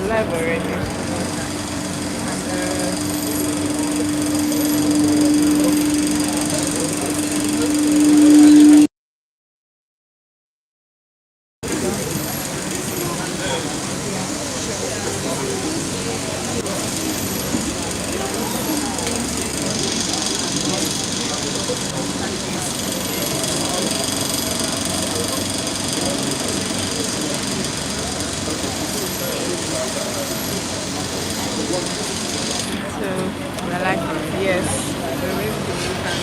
live already. So we're like, yes, we're going to look at it.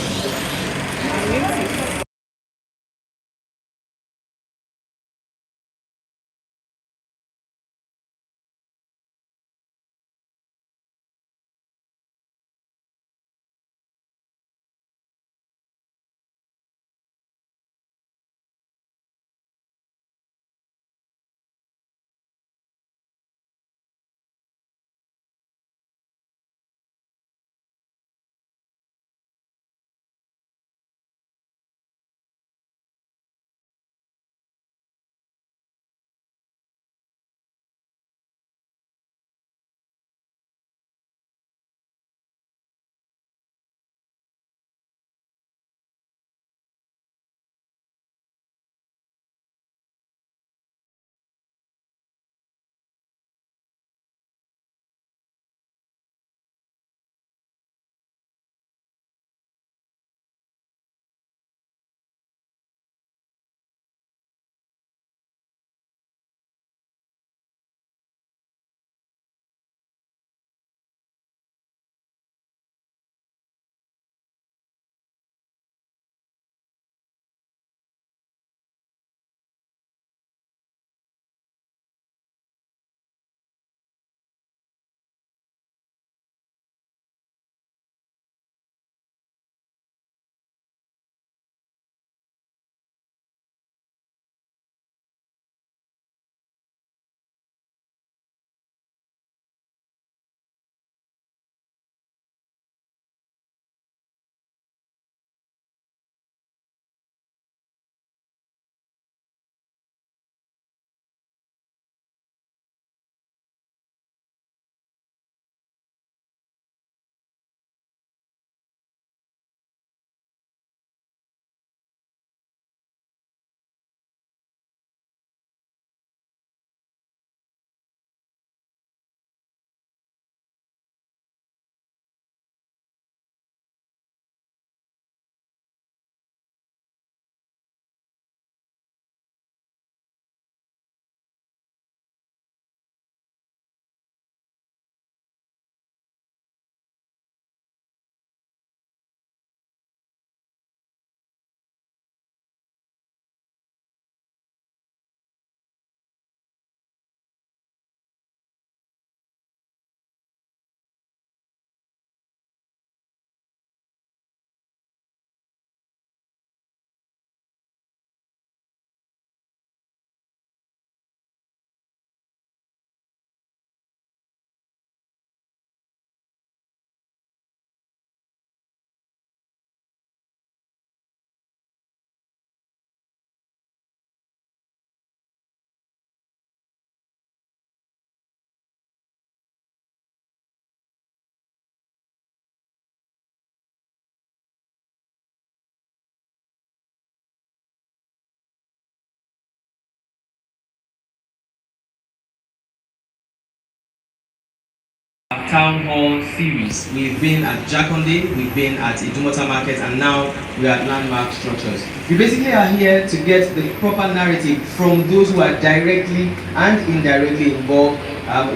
Town Hall series. We've been at Jakonde, we've been at Idumota Market, and now we're at Landmark Structures. We basically are here to get the proper narrative from those who are directly and indirectly involved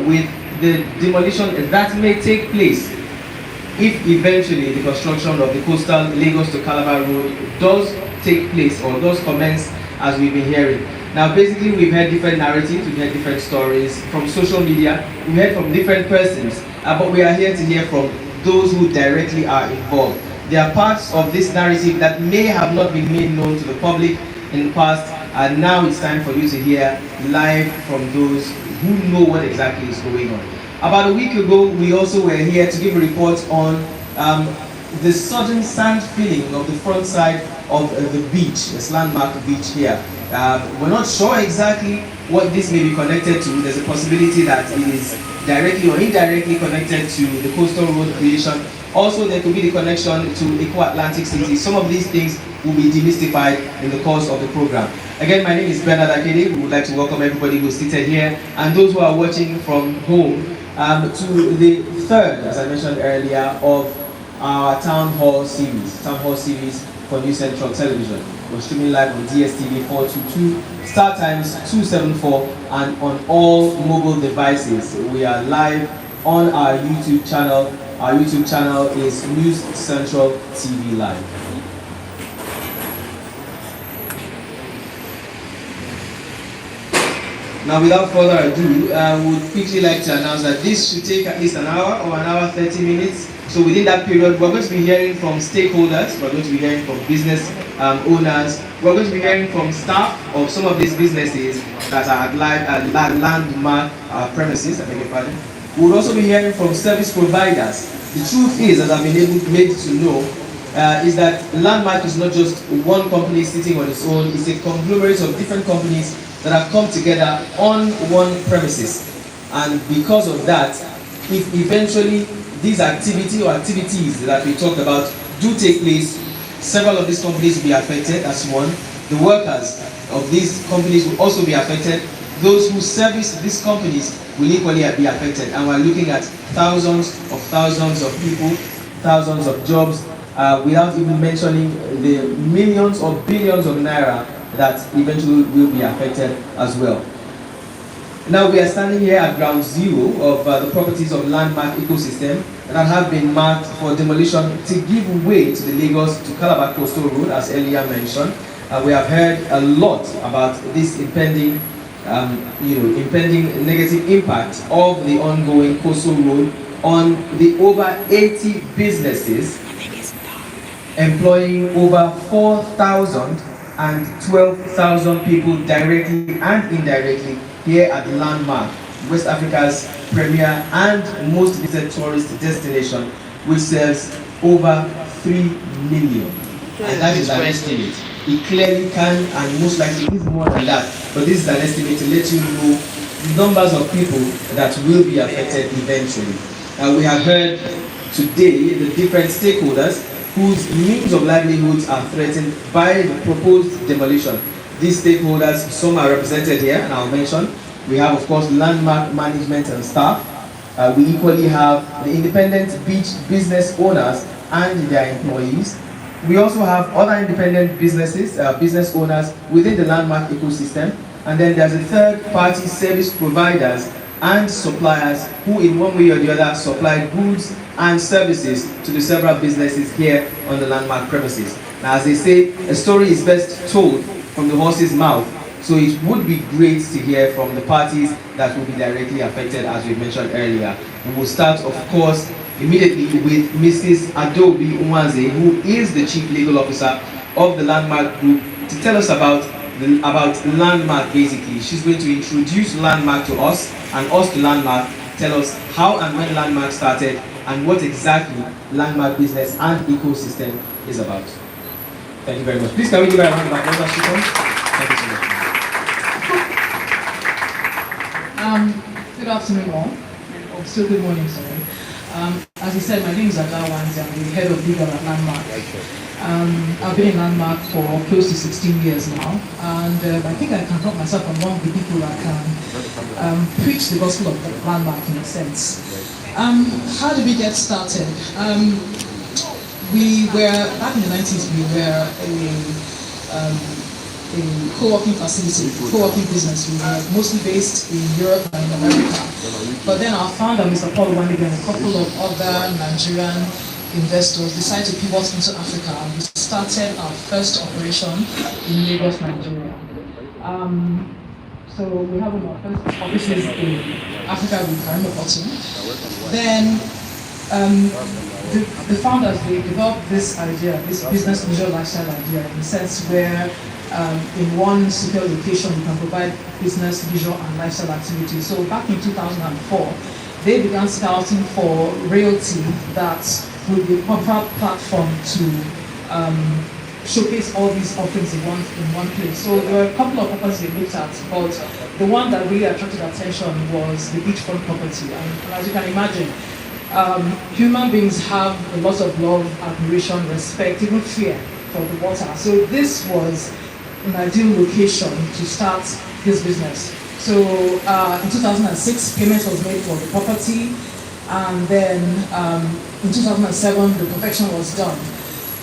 with the demolition that may take place if eventually the construction of the coastal Lagos to Calabar road does take place or does commence as we've been hearing. Now basically we've heard different narratives, we've heard different stories from social media, we've heard from different persons, but we are here to hear from those who directly are involved. There are parts of this narrative that may have not been made known to the public in the past, and now it's time for you to hear live from those who know what exactly is going on. About a week ago, we also were here to give a report on the sudden sand filling of the front side of the beach, this landmark beach here. We're not sure exactly what this may be connected to. There's a possibility that it is directly or indirectly connected to the coastal road creation. Also, there could be the connection to Eco-Atlantic cities. Some of these things will be demystified in the course of the program. Again, my name is Bernard Akede. We would like to welcome everybody who's seated here and those who are watching from home to the third, as I mentioned earlier, of our Town Hall series for New Central Television. We're streaming live on DSTV 422, Star Times 274, and on all mobile devices. We are live on our YouTube channel. Our YouTube channel is News Central TV Live. Now, without further ado, I would quickly like to announce that this should take at least an hour or an hour 30 minutes. So within that period, we're going to be hearing from stakeholders, we're going to be hearing from business owners, we're going to be hearing from staff of some of these businesses that are at landmark premises, I beg your pardon. We'll also be hearing from service providers. The truth is, as I've been made to know, is that Landmark is not just one company sitting on its own, it's a conglomerate of different companies that have come together on one premises. And because of that, if eventually these activities that we talked about do take place, several of these companies will be affected as one. The workers of these companies will also be affected. Those who service these companies will equally be affected. And we're looking at thousands of people, thousands of jobs, without even mentioning the millions or billions of naira that eventually will be affected as well. Now we are standing here at ground zero of the properties of Landmark ecosystem that have been marked for demolition to give way to the Lagos to Calabar Coastal Road, as earlier mentioned. We have heard a lot about this impending negative impact of the ongoing coastal road on the over 80 businesses employing over 4,000 and 12,000 people directly and indirectly here at Landmark, West Africa's premier and most visited tourist destination, which serves over 3 million. And that is an estimate. It clearly can and most likely is more than that, but this is an estimate to let you know the numbers of people that will be affected eventually. We have heard today the different stakeholders whose means of livelihoods are threatened by the proposed demolition. These stakeholders, some are represented here, and I'll mention. We have, of course, Landmark management and staff. We equally have the independent beach business owners and their employees. We also have other independent businesses, business owners within the Landmark ecosystem. And then there's a third-party service providers and suppliers who in one way or the other supply goods and services to the several businesses here on the Landmark premises. Now, as they say, a story is best told from the horse's mouth. So it would be great to hear from the parties that will be directly affected, as we mentioned earlier. We will start, of course, immediately with Mrs. Adobe Unwanze, who is the Chief Legal Officer of the Landmark Group, to tell us about Landmark basically. She's going to introduce Landmark to us and us to Landmark, tell us how and when Landmark started and what exactly Landmark business and ecosystem is about. Thank you very much. Please can we give her a round of applause as she comes? Thank you so much. Good afternoon all, or still good morning, sorry. As you said, my name is Ada Wanzi. I'm the head of legal at Landmark. I've been in Landmark for close to 16 years now, and I think I can count myself among the people that can preach the gospel of Landmark in a sense. How did we get started? We were, back in the 90s, we were a co-working facility, co-working business. We were mostly based in Europe and in America. But then our founder, Mr. Paul Wandigan, and a couple of other Nigerian investors decided to pivot into Africa, and we started our first operation in Lagos, Nigeria. So we have one of our first offices in Africa with Karima Bottom. Then the founders, they developed this idea, this business leisure lifestyle idea, in the sense where in one secure location you can provide business, leisure and lifestyle activities. So back in 2004, they began scouting for realty that would be a proper platform to showcase all these offerings in one place. So there were a couple of properties they looked at, but the one that really attracted attention was the beachfront property. And as you can imagine, human beings have a lot of love, admiration, respect, even fear for the water. So this was an ideal location to start this business. So in 2006, payment was made for the property, and then in 2007, the perfection was done.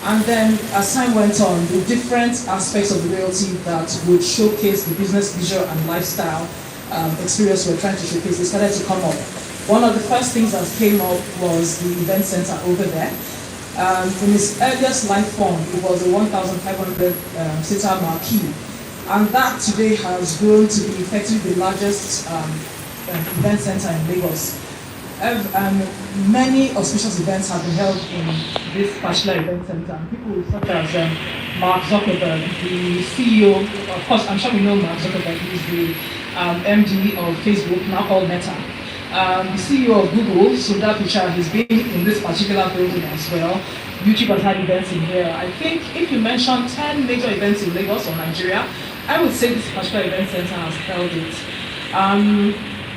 And then as time went on, the different aspects of the realty that would showcase the business, leisure, and lifestyle experience we're trying to showcase, they started to come up. One of the first things that came up was the event center over there. In its earliest life form, it was a 1,500 seater marquee. And that today has grown to be effectively the largest event center in Lagos. Many auspicious events have been held in this particular event center. People such as Mark Zuckerberg, the CEO, of course, I'm sure we know Mark Zuckerberg, he's the MD of Facebook, now called Meta. The CEO of Google, Sundar Pichai, has been in this particular building as well. YouTube has had events in here. I think if you mention 10 major events in Lagos or Nigeria, I would say this particular event center has held it.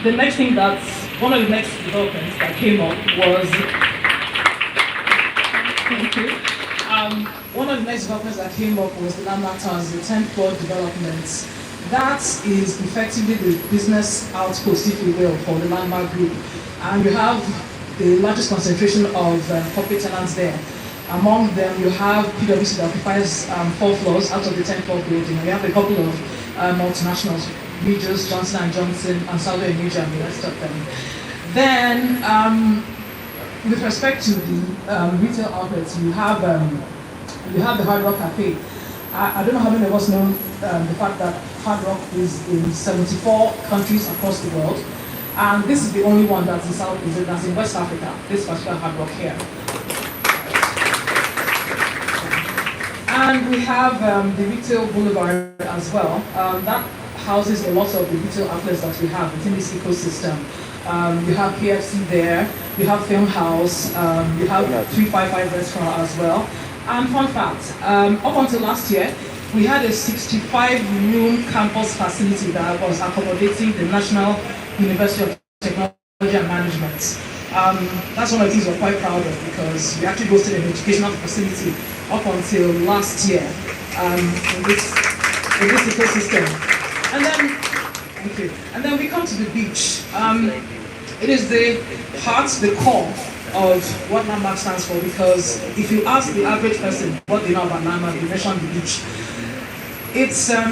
The next thing one of the next developments that came up was, thank you. One of the next developments that came up was the Landmark Towers, the 10th floor development. That is effectively the business outpost, if you will, for the Landmark Group. And you have the largest concentration of corporate tenants there. Among them, you have PwC that occupies 4 floors out of the 10th floor building. And you have a couple of multinationals, Regis, Johnson & Johnson, and Saldo and Major, and the rest of them. Then, with respect to the retail outlets, you have the Hard Rock Cafe. I don't know how many of us know the fact that Hard Rock is in 74 countries across the world, and this is the only one that's in West Africa, this particular Hard Rock here. And we have the Retail Boulevard as well. That houses a lot of the retail outlets that we have within this ecosystem. You have KFC there, you have Film House, you have 355 restaurant as well. And fun fact, up until last year, we had a 65-room campus facility that was accommodating the National University of Technology and Management. That's one of the things we're quite proud of, because we actually hosted an educational facility up until last year in this ecosystem. And then, thank you. And then we come to the beach. It is the heart, the core of what Landmark stands for, because if you ask the average person what they know about Landmark, they mention the beach. It's a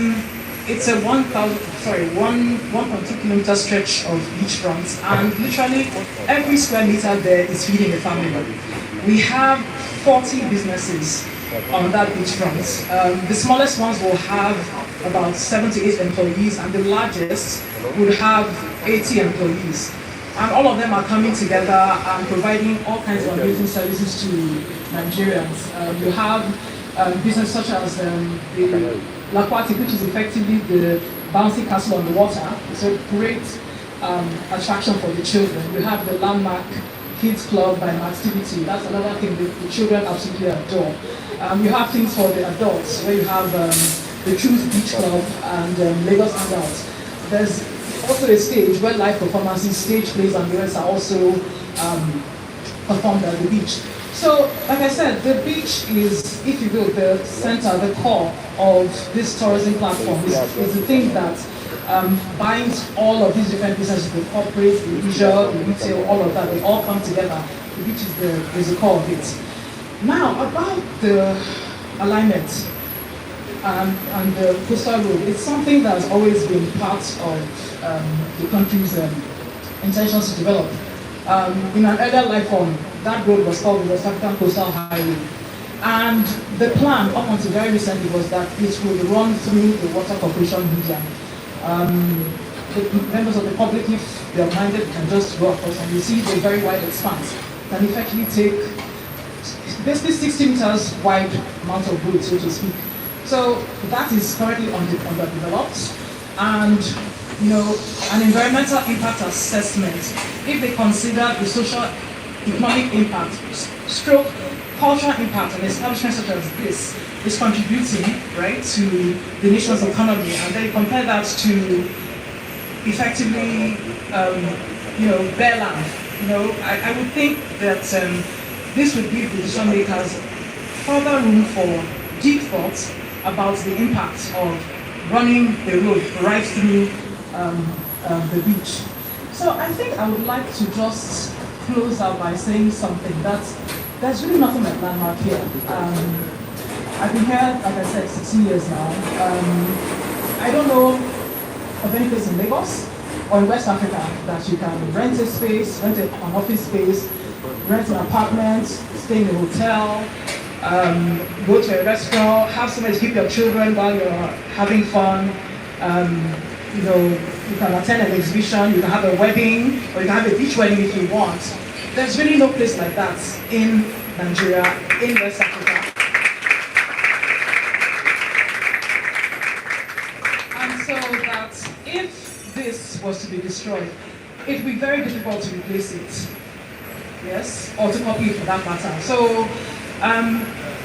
1.2 kilometer stretch of beachfront, and literally every square meter there is feeding a family. We have 40 businesses on that beachfront. The smallest ones will have about 7 to 8 employees, and the largest would have 80 employees. And all of them are coming together and providing all kinds of amazing services to Nigerians. You have business such as the L'Aquatic, which is effectively the bouncy castle on the water. It's a great attraction for the children. You have the Landmark Kids Club by Activity. That's another thing that the children absolutely adore. You have things for the adults, where you have the Choose Beach Club and Lagos Hangouts. There's also a stage where live performances, stage plays, and the rest are also performed at the beach. So, like I said, the beach is, if you will, the center, the core of this tourism platform. It's the thing that binds all of these different businesses, the corporate, the leisure, the retail, all of that. They all come together. The beach is the core of it. Now, about the alignment and the coastal road, it's something that has always been part of the country's intentions to develop. In an earlier life form, that road was called the West African Coastal Highway. And the plan, up until very recently, was that it would run through the Water Corporation region. The members of the public, if they're minded, can just go across, and you see it's a very wide expanse. Can effectively take basically 60 meters wide amount of road, so to speak. So that is currently underdeveloped. And an environmental impact assessment, if they consider the social economic impact, stroke cultural impact, and establishment such as this is contributing, right, to the nation's economy, and then you compare that to effectively, bear land. I would think that this would give the decision makers further room for deep thought about the impact of running the road right through the beach. So I think I would like to just close out by saying something that there's really nothing like landmark here. I've been here, like I said, 16 years now. I don't know of any place in Lagos or in West Africa that you can rent a space, rent an office space, rent an apartment, stay in a hotel, go to a restaurant, have somewhere to keep your children while you're having fun. You can attend an exhibition, you can have a wedding, or you can have a beach wedding if you want. There's really no place like that in Nigeria, in West Africa. And so that if this was to be destroyed, it would be very difficult to replace it. Yes, or to copy it for that matter. So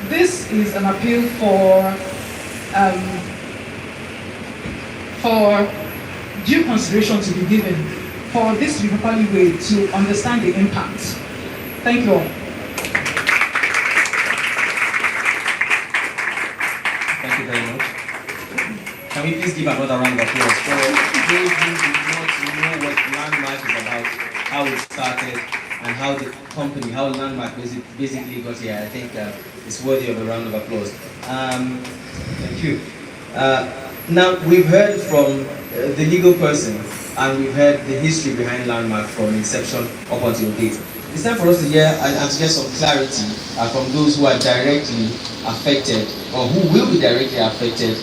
this is an appeal for due consideration to be given, for this to be properly weighed, to understand the impact. Thank you all. Thank you very much. Can we please give another round of applause for those who do not know what Landmark is about, how it started, and how the company, how Landmark basically got here. I think it's worthy of a round of applause. Thank you. Now, we've heard from the legal person, and we've heard the history behind Landmark from inception up until date. It's time for us to hear and to get some clarity from those who are directly affected, or who will be directly affected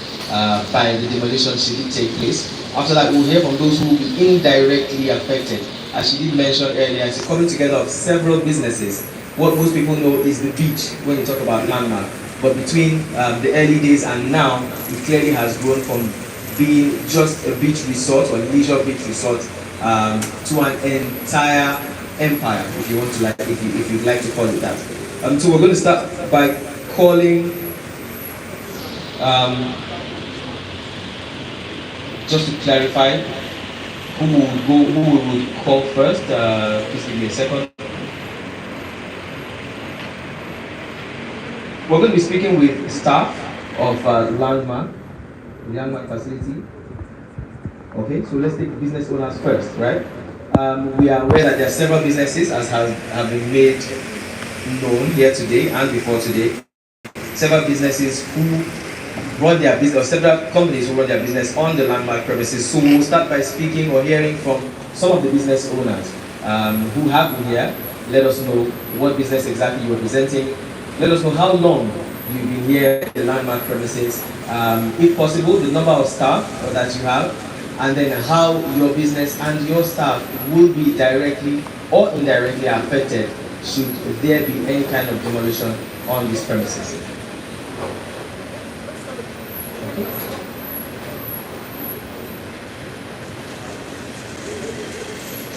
by the demolition should it take place. After that, we'll hear from those who will be indirectly affected. As she did mention earlier, it's coming together of several businesses. What most people know is the beach when you talk about Landmark. But between the early days and now, it clearly has grown from being just a beach resort or leisure beach resort to an entire empire, if you want to if you'd like to call it that. So we're going to start by calling, just to clarify, who we would call first. Please give me a second. We're going to be speaking with staff of Landmark, the Landmark facility. Okay, so let's take business owners first, right? We are aware that there are several businesses, as have been made known here today and before today. Several businesses who run their business, or several companies who run their business on the Landmark premises. So we'll start by speaking or hearing from some of the business owners who have been here. Let us know what business exactly you're representing. Let us know how long you've been here at the Landmark premises, if possible, the number of staff that you have, and then how your business and your staff will be directly or indirectly affected should there be any kind of demolition on these premises. Okay.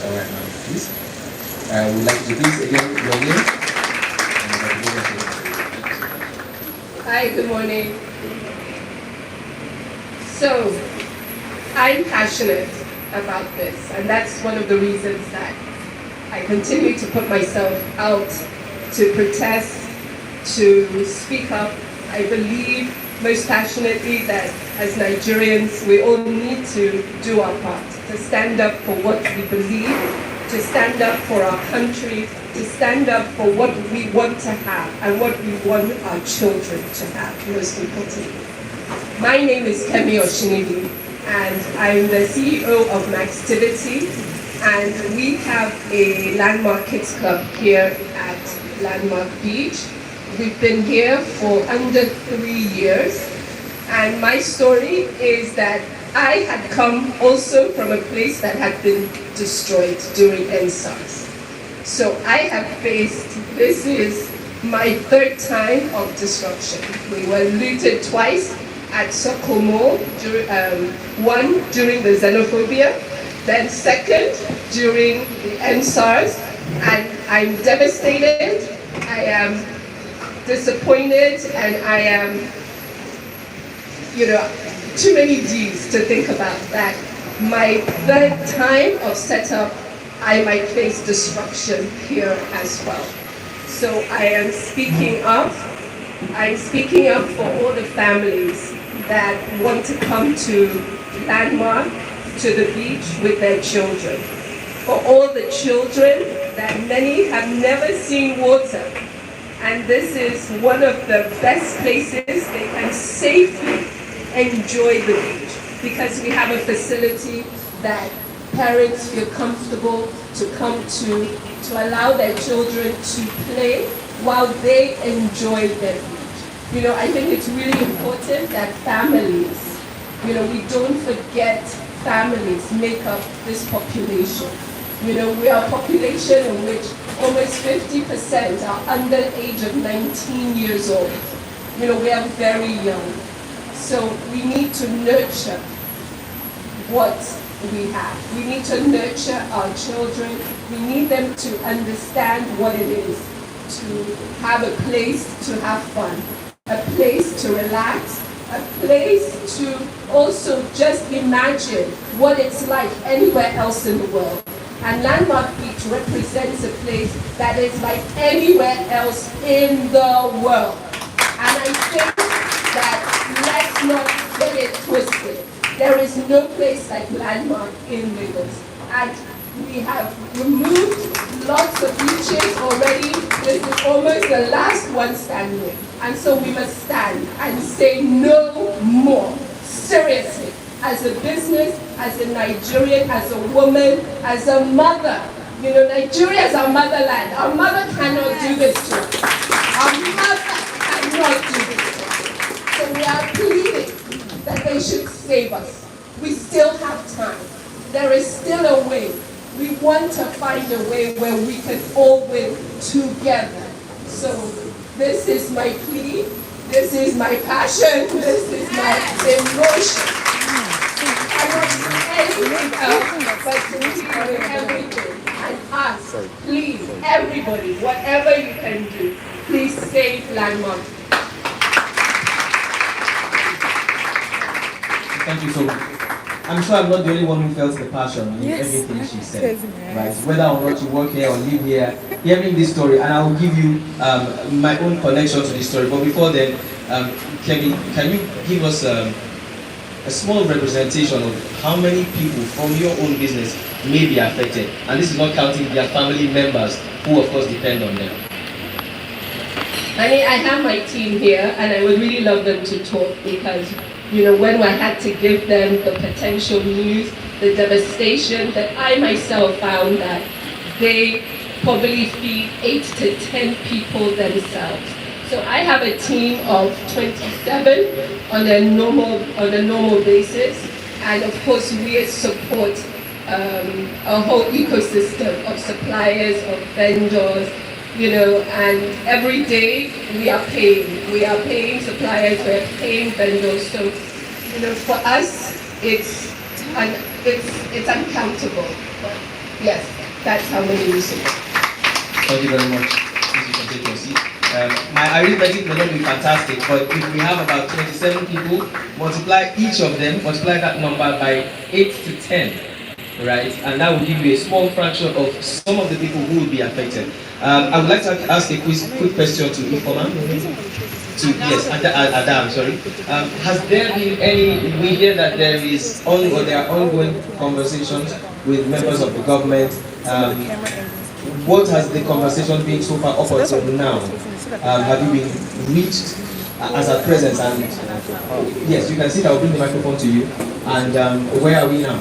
All right, now, please. I would like to please again your name. Hi, good morning. So, I'm passionate about this, and that's one of the reasons that I continue to put myself out to protest, to speak up. I believe most passionately that as Nigerians, we all need to do our part, to stand up for what we believe, to stand up for our country, to stand up for what we want to have and what we want our children to have, most importantly. My name is Kemi Oshinibi, and I'm the CEO of Maxtivity, and we have a Landmark Kids Club here at Landmark Beach. We've been here for under 3 years, and my story is that I had come also from a place that had been destroyed during NSARS. So I have faced, this is my third time of disruption. We were looted twice at Sokomo, one during the xenophobia, then second during the NSARS, and I'm devastated, I am disappointed, and I am, too many D's to think about that my third time of setup, I might face disruption here as well. So I am speaking up. I'm speaking up for all the families that want to come to Landmark, to the beach with their children. For all the children that many have never seen water. And this is one of the best places they can safely enjoy the beach, because we have a facility that parents feel comfortable to come to allow their children to play while they enjoy their beach. You know, I think it's really important that families, you know, we don't forget families make up this population. You know, we are a population in which almost 50% are under the age of 19 years old. You know, we are very young. So we need to nurture what we have. We need to nurture our children. We need them to understand what it is to have a place to have fun, a place to relax, a place to also just imagine what it's like anywhere else in the world. And Landmark Beach represents a place that is like anywhere else in the world. And I think that let's not get it twisted. There is no place like Landmark in Lagos. And we have removed lots of beaches already. This is almost the last one standing. And so we must stand and say no more. Seriously. As a business, as a Nigerian, as a woman, as a mother. You know, Nigeria is our motherland. Our mother cannot do this to us. Our mother cannot do this to us. So we are pleading that they should save us. We still have time. There is still a way. We want to find a way where we can all win together. So this is my plea. This is my passion. This is my emotion. I want anything else but to plead everything and ask, please, everybody, whatever you can do, please save Landmark. Thank you so much. I'm sure I'm not the only one who felt the passion in everything she said. Right? Whether or not you work here or live here, hearing this story, and I will give you my own connection to this story. But before then, Kemi, can you give us a small representation of how many people from your own business may be affected? And this is not counting their family members who, of course, depend on them. I mean, I have my team here, and I would really love them to talk because, you know, when I had to give them the potential news, the devastation that I myself found that they probably feed 8 to 10 people themselves. So I have a team of 27 on a normal basis, and of course we support a whole ecosystem of suppliers, of vendors, you know, and every day we are paying suppliers, we are paying vendors. So, you know, for us it's uncountable. But yes, that's how many we support. Thank you very much. Please, you can take your seat. My arithmetic may not be fantastic, but if we have about 27 people, multiply each of them, multiply that number by 8 to 10, right? And that will give you a small fraction of some of the people who will be affected. I would like to ask a quick question to Ifoma. Yes, Adam, sorry. Has there been any, we hear that there are ongoing conversations with members of the government. What has the conversation been so far up until now? Have you been reached as at present? And yes, you can see that I'll bring the microphone to you. And where are we now?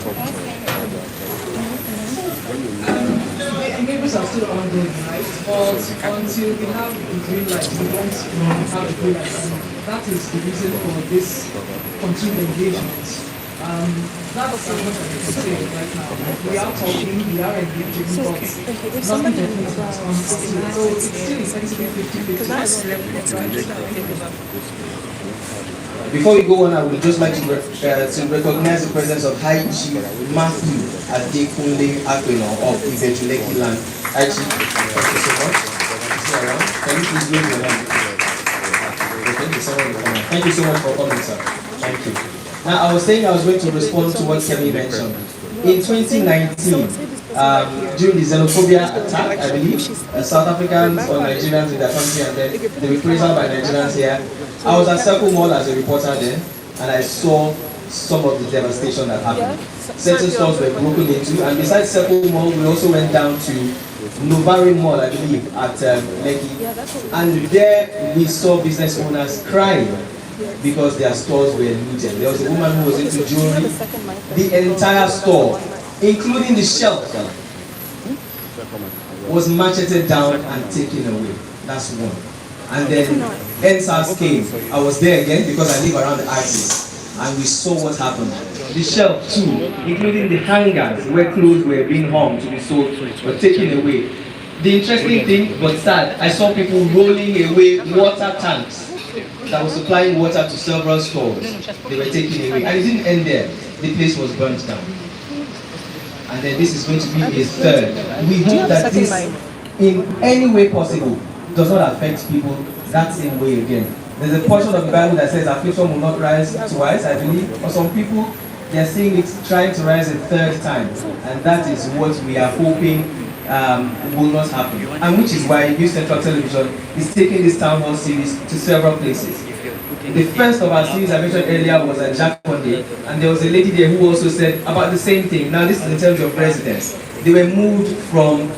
Engagements are still ongoing, right? But until we have the green light, we won't have a green light. And that is the reason for this continued engagement. That's what I can say right now. We are talking, we are engaging, but nothing definite is on. So it's still essentially 50-50. Before we go on, I would just like to recognize the presence of High Chief Matthew Adekunle Akweno of Ibejuleki Land. High Chief, thank you so much. Can you please raise your hand? Thank you so much for coming, sir. Thank you. Now, I was saying I was going to respond to what Kemi mentioned. In 2019, during the xenophobia attack, I believe, South Africans or Nigerians in their country and then the reprisal by Nigerians here, I was at Circle Mall as a reporter then, and I saw some of the devastation that happened. Certain stores were broken into, and besides Circle Mall, we also went down to Novari Mall, I believe, at Lekki, and there we saw business owners crying because their stores were looted. There was a woman who was into jewelry. The entire store, including the shelf, was macheted down and taken away. That's one. And then NSAS came. I was there again because I live around the axis, and we saw what happened. The shelf too, including the hangers where clothes were being hung to be sold, were taken away. The interesting thing, but sad, I saw people rolling away water tanks that was supplying water to several stores. They were taken away. And it didn't end there. The place was burnt down. And then this is going to be a third. We hope that this, in any way possible, does not affect people that same way again. There's a portion of the Bible that says affliction will not rise twice, I believe. For some people, they're seeing it trying to rise a third time. And that is what we are hoping will not happen, and which is why New Central Television is taking this town hall series to several places. The first of our series I mentioned earlier was at Jakonde, and there was a lady there who also said about the same thing. Now this is in terms of residents. They were moved from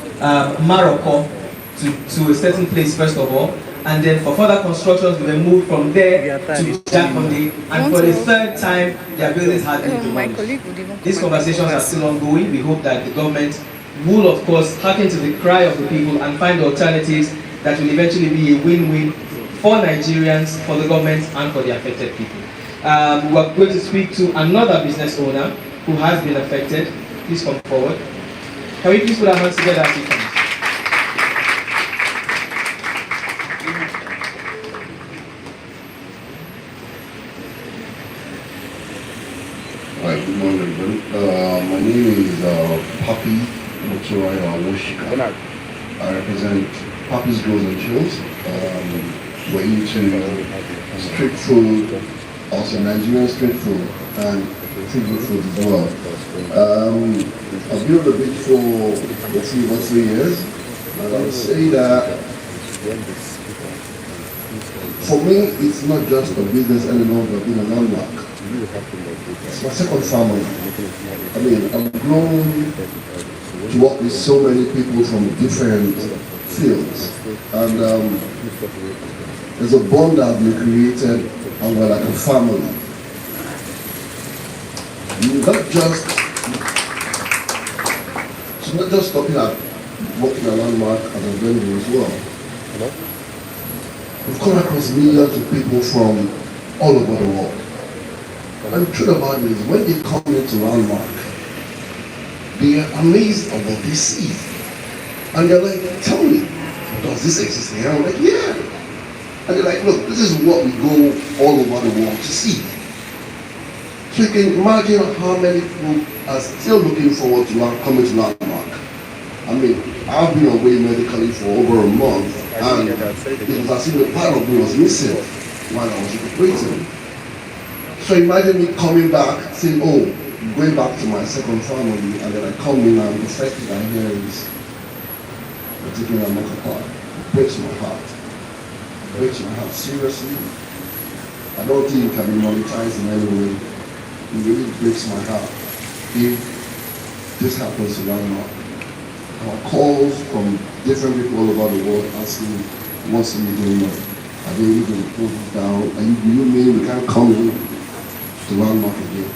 Morocco to a certain place first of all, and then for further constructions they were moved from there to Jakonde, and for the third time their buildings had been demolished. These conversations are still ongoing. We hope that the government will, of course, hearken to the cry of the people and find alternatives that will eventually be a win-win for Nigerians, for the government, and for the affected people. We're going to speak to another business owner who has been affected. Please come forward. Can we please put our hands together as we come? Hi, good morning, everybody. My name is Papi Motorai. I represent Papi's Grills and Chills. We're into street food, also Nigerian street food, and African food as well. I've been on the beach for about 3 years, and I would say that for me, it's not just a business anymore, but being a landmark. It's my second family. I mean, I've grown to work with so many people from different fields, and there's a bond that has been created, and we're like a family. It's not just stopping at working a landmark as a venue as well. We've come across millions of people from all over the world. And the truth about it is, when they come into landmark, they are amazed at what they see. And they're like, tell me, does this exist here? I'm like, yeah. And they're like, look, this is what we go all over the world to see. So you can imagine how many people are still looking forward to coming to landmark. I mean, I've been away medically for over a month, and it was as if a part of me was missing while I was recuperating. So imagine me coming back, saying, oh, going back to my second family, and then I come in and the first thing I hear is, they're taking a knock apart. It breaks my heart. It breaks my heart, seriously. I don't think it can be monetized in any way. It really breaks my heart if this happens to landmark. Our calls from different people all over the world asking, what's the doing now? Are they really going to pull it down? Do you mean we can't come in to landmark again?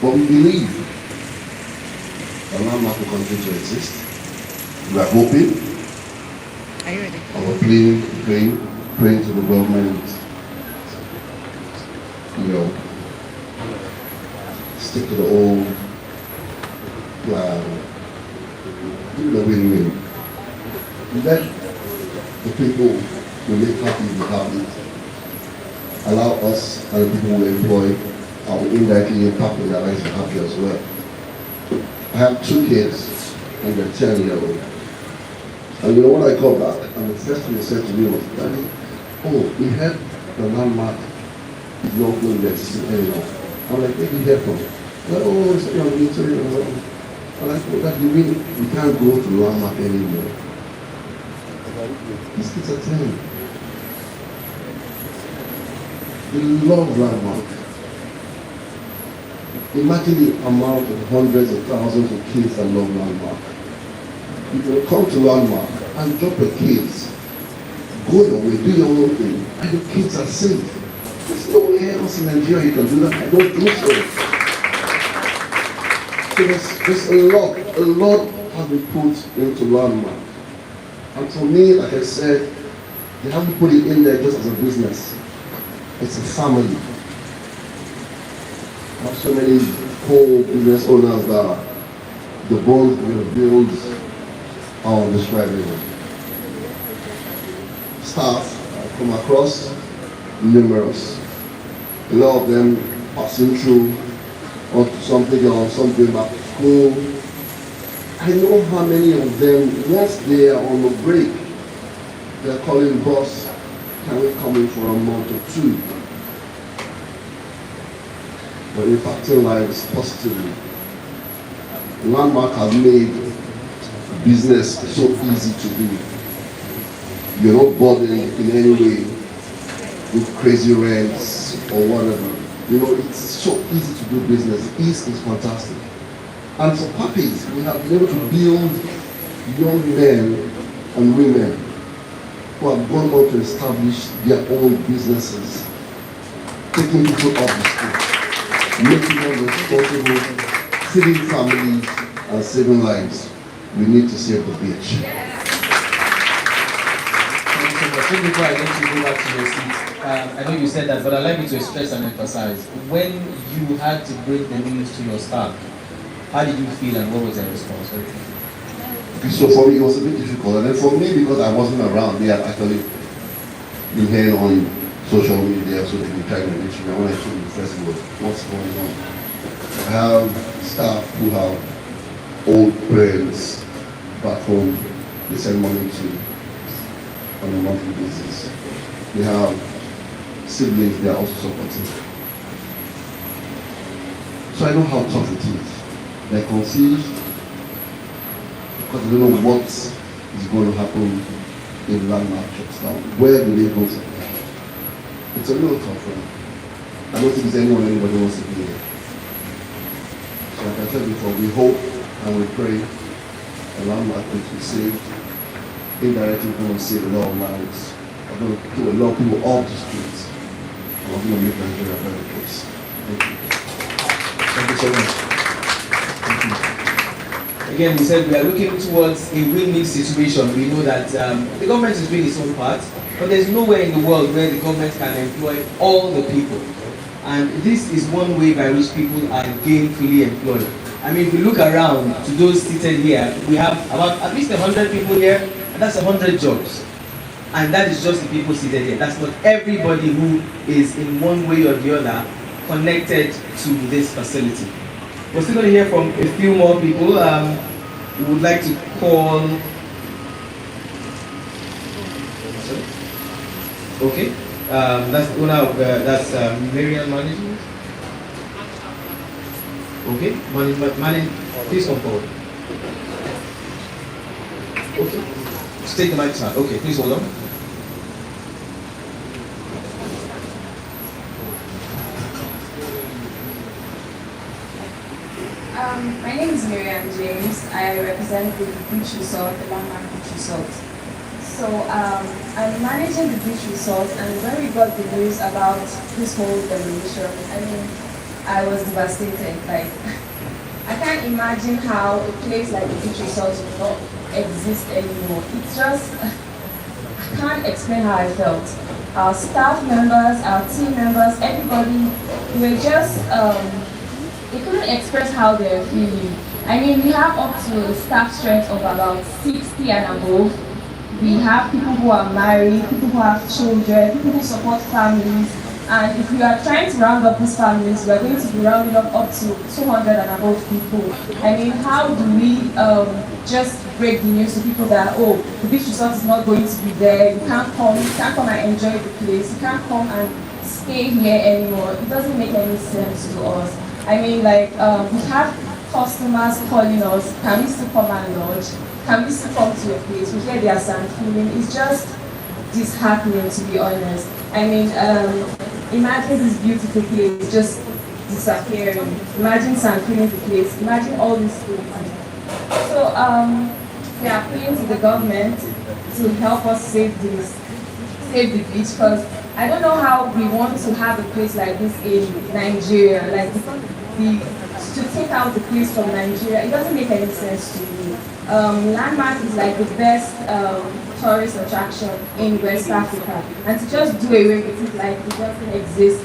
But we believe the landmark will continue to exist. We are hoping. Are you ready? And we're praying to the government, stick to the old plan, do the win-win. Let the people who live happy be happy. Allow us and the people we employ and we indirectly impact their lives to be happy as well. I have 2 kids and they're 10-year-old. And you know when I got back, and the first thing they said to me was, Daddy, oh, we heard the landmark is not going to exist anymore. I'm like, where did you hear from? Like, oh, it's on military. I'm like, oh, that you mean we can't go to Landmark anymore? These kids are telling me. They love Landmark. Imagine the amount of hundreds of thousands of kids that love Landmark. You can come to Landmark and drop your kids. Go your way, do your own thing, and your kids are safe. There's nowhere else in Nigeria you can do that. I don't think so. So there's a lot has been put into Landmark. And for me, like I said, they haven't put it in there just as a business. It's a family. I have so many co-business owners that the bonds we have built are undescribable. Staff I come across, numerous. A lot of them passing through onto something else, something back to school. I know how many of them, once they are on the break, they're calling boss, can we come in for a month or two? But impacting lives positively. Landmark has made business so easy to do. You're not bothered in any way with crazy rents or whatever. You know, it's so easy to do business. Ease is fantastic. And for puppies, we have been able to build young men and women who have gone on to establish their own businesses, taking people off the street, making them responsible, feeding families, and saving lives. We need to save the beach. Just before I let you go back to your seat, I know you said that, but I'd like you to stress and emphasize. When you had to break the news to your staff, how did you feel and what was their response? So for me, it was a bit difficult. And then for me, because I wasn't around, they had actually been hearing on social media, so they could try to reach me. I want to show you the festival, what's going on. I have staff who have old friends back home, they send money to on a monthly basis. They have siblings they are also supporting. So I know how tough it is. They're confused because they don't know what is going to happen in Landmark shuts down. Where do they go from? It's a little tough for them. I don't think there's anybody wants to be there. So like I said before, we hope and we pray that Landmark will be saved. Indirectly, we're going to save a lot of lives. We're going to put a lot of people off the streets. And we're going to make Nigeria a better place. Thank you. Thank you so much. Thank you. Again, we said we are looking towards a win-win situation. We know that the government is doing its own part, but there's nowhere in the world where the government can employ all the people. And this is one way by which people are gainfully employed. I mean, if you look around to those seated here, we have about at least 100 people here, and that's 100 jobs. And that is just the people seated here. That's not everybody who is in one way or the other connected to this facility. We're still going to hear from a few more people. We would like to call. Sorry? Okay. That's the owner of that's Miriam Management. Okay. Management. Please come forward. Okay. Just take the mic, sir. Okay. Please hold on. My name is Miriam James. I represent the beach resort, the Landmark Beach Resort. So I'm managing the beach resort, and when we got the news about this whole demolition, I mean, I was devastated. Like, I can't imagine how a place like the beach resort will not exist anymore. It's just, I can't explain how I felt. Our staff members, our team members, everybody, we were just, they couldn't express how they're feeling. I mean, we have up to a staff strength of about 60 and above. We have people who are married, people who have children, people who support families. And if we are trying to round up these families, we are going to be rounding up to 200 and above people. I mean, how do we just break the news to people that, oh, the beach resort is not going to be there, you can't come and enjoy the place, you can't come and stay here anymore. It doesn't make any sense to us. I mean, like, we have customers calling us, can we still come and lodge? Can we still come to your place? We hear their sound feeling. It's just disheartening, to be honest. I mean, imagine this beautiful place just disappearing. Imagine sand filling the place. Imagine all these things. So, we are appealing to the government to help us save the beach, because I don't know how we want to have a place like this in Nigeria. Like to take out the place from Nigeria, it doesn't make any sense to me. Landmark is like the best tourist attraction in West Africa, and to just do away with it like it doesn't exist,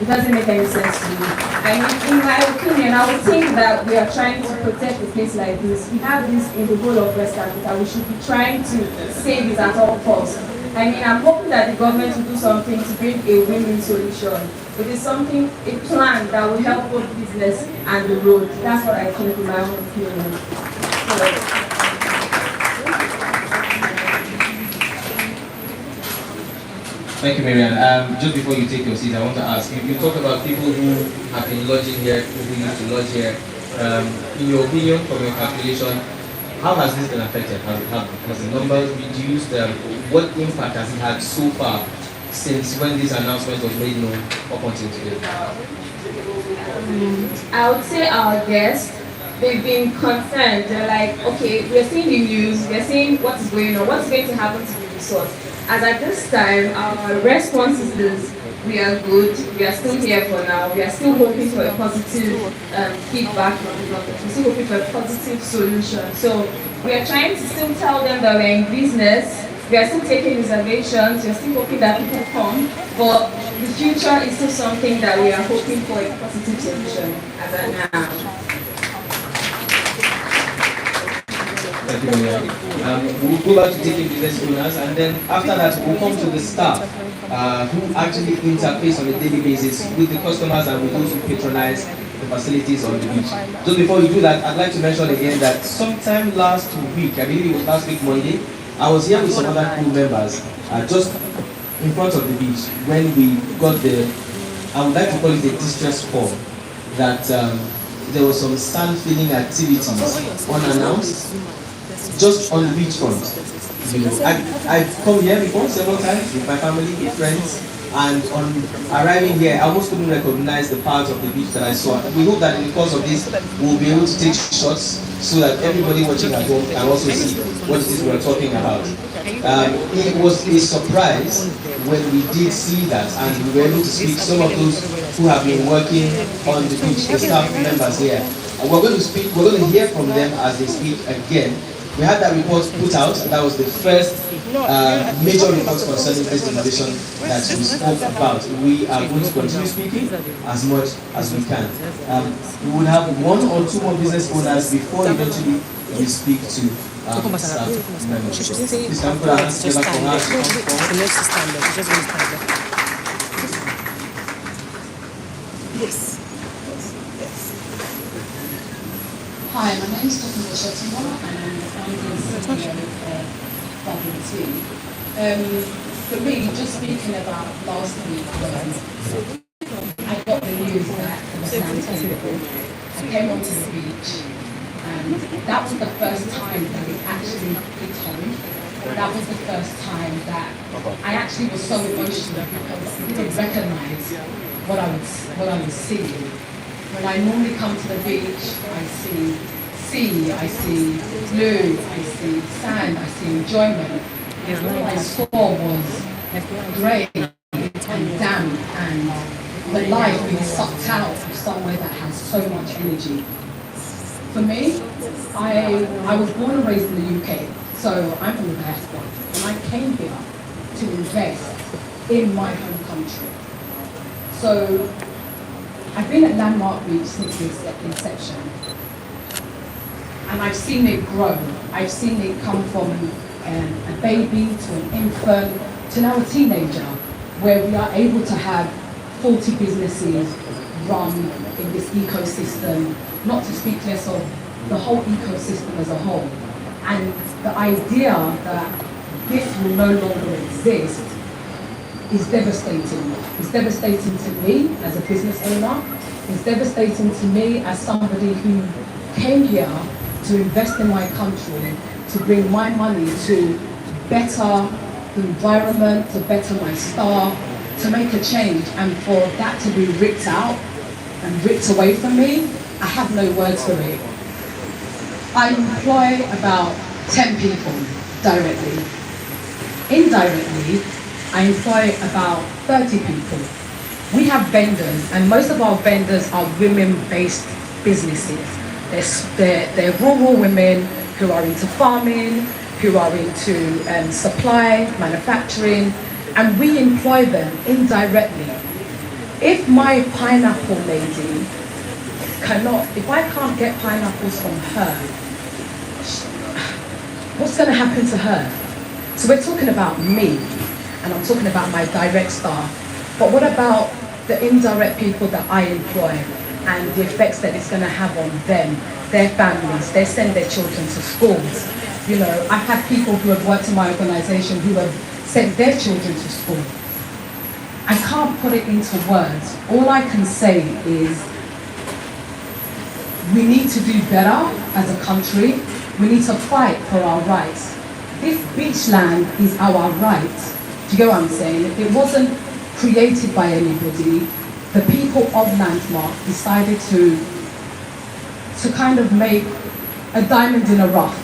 it doesn't make any sense to me. I mean, in my opinion, I would think that we are trying to protect a place like this. We have this in the whole of West Africa. We should be trying to save it at all costs. I mean, I'm hoping that the government will do something to bring a win-win solution. It is something, a plan that will help both business and the road. That's what I think in my own opinion. Thank you, Marian. Just before you take your seat, I want to ask you talk about people who have been lodging here, who used to lodge here. In your opinion, from your calculation, how has this been affected? Has the numbers reduced? What impact has it had so far since when this announcement was made known up until today? I would say our guests, they've been concerned. They're like, okay, we're seeing the news, we're seeing what is going on, what's going to happen to the resort. As at this time, our response is this: we are good, we are still here for now, we are still hoping for a positive feedback from the government, we're still hoping for a positive solution. So we are trying to still tell them that we're in business, we are still taking reservations, we are still hoping that people come, but the future is still something that we are hoping for a positive solution as at now. Thank you, Marian. We'll go back to taking business owners, and then after that, we'll come to the staff who actually interface on a daily basis with the customers and with those who patronize the facilities on the beach. Just before we do that, I'd like to mention again that sometime last week, I believe it was last week Monday, I was here with some other crew members just in front of the beach when we got the, I would like to call it a distress call, that there was some sand filling activities unannounced just on the beachfront. You know, I've come here before several times with my family, with friends, and on arriving here, I almost couldn't recognize the part of the beach that I saw. We hope that in the course of this, we'll be able to take shots so that everybody watching at home can also see what it is we're talking about. It was a surprise when we did see that, and we were able to speak to some of those who have been working on the beach, the staff members here. We're going to hear from them as they speak again. We had that report put out, and that was the first major report concerning this innovation that we spoke about. We are going to continue speaking as much as we can. We will have one or two more business owners before eventually we speak to staff members. Please can we put our hands together for her to come forward? Yes. Hi, my name is Dr. Shettima, and I'm the founding CEO of Bubble Tea. For me, just speaking about last week, I got the news that it was Santiago. I came onto the beach, and that was the first time that it actually hit home. That was the first time that I actually was so emotional because I didn't recognize what I was seeing. When I normally come to the beach, I see sea, I see blue, I see sand, I see enjoyment. And all I saw was grey and damp and the life being sucked out of somewhere that has so much energy. For me, I was born and raised in the UK, so I'm from the diaspora, and I came here to invest in my home country. So I've been at Landmark Beach since its inception, and I've seen it grow. I've seen it come from a baby to an infant to now a teenager, where we are able to have 40 businesses run in this ecosystem, not to speak less of the whole ecosystem as a whole. And the idea that this will no longer exist is devastating. It's devastating to me as a business owner. It's devastating to me as somebody who came here to invest in my country, to bring my money to better the environment, to better my staff, to make a change, and for that to be ripped out and ripped away from me, I have no words for it. I employ about 10 people directly. Indirectly, I employ about 30 people. We have vendors, and most of our vendors are women-based businesses. They're rural women who are into farming, who are into supply, manufacturing, and we employ them indirectly. If my pineapple lady if I can't get pineapples from her, what's going to happen to her? So we're talking about me, and I'm talking about my direct staff. But what about the indirect people that I employ and the effects that it's going to have on them, their families? They send their children to schools. You know, I've had people who have worked in my organization who have sent their children to school. I can't put it into words. All I can say is we need to do better as a country. We need to fight for our rights. This beach land is our right. Do you get what I'm saying? It wasn't created by anybody. The people of Landmark decided to kind of make a diamond in a rough,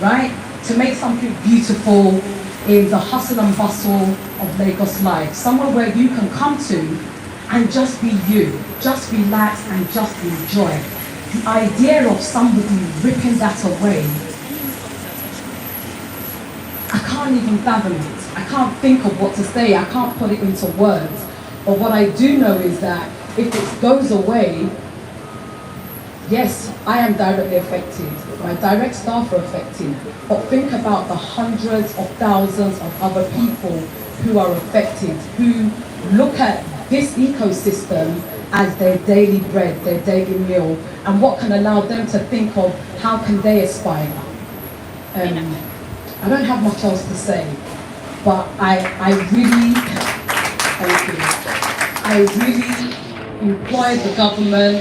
right? To make something beautiful in the hustle and bustle of Lagos life. Somewhere where you can come to and just be you, just relax and just enjoy. The idea of somebody ripping that away, I can't even fathom it. I can't think of what to say. I can't put it into words. But what I do know is that if it goes away, yes, I am directly affected. My direct staff are affected. But think about the hundreds of thousands of other people who are affected, who look at this ecosystem as their daily bread, their daily meal, and what can allow them to think of how can they aspire. I don't have much else to say, but I really, thank you. I really implore the government,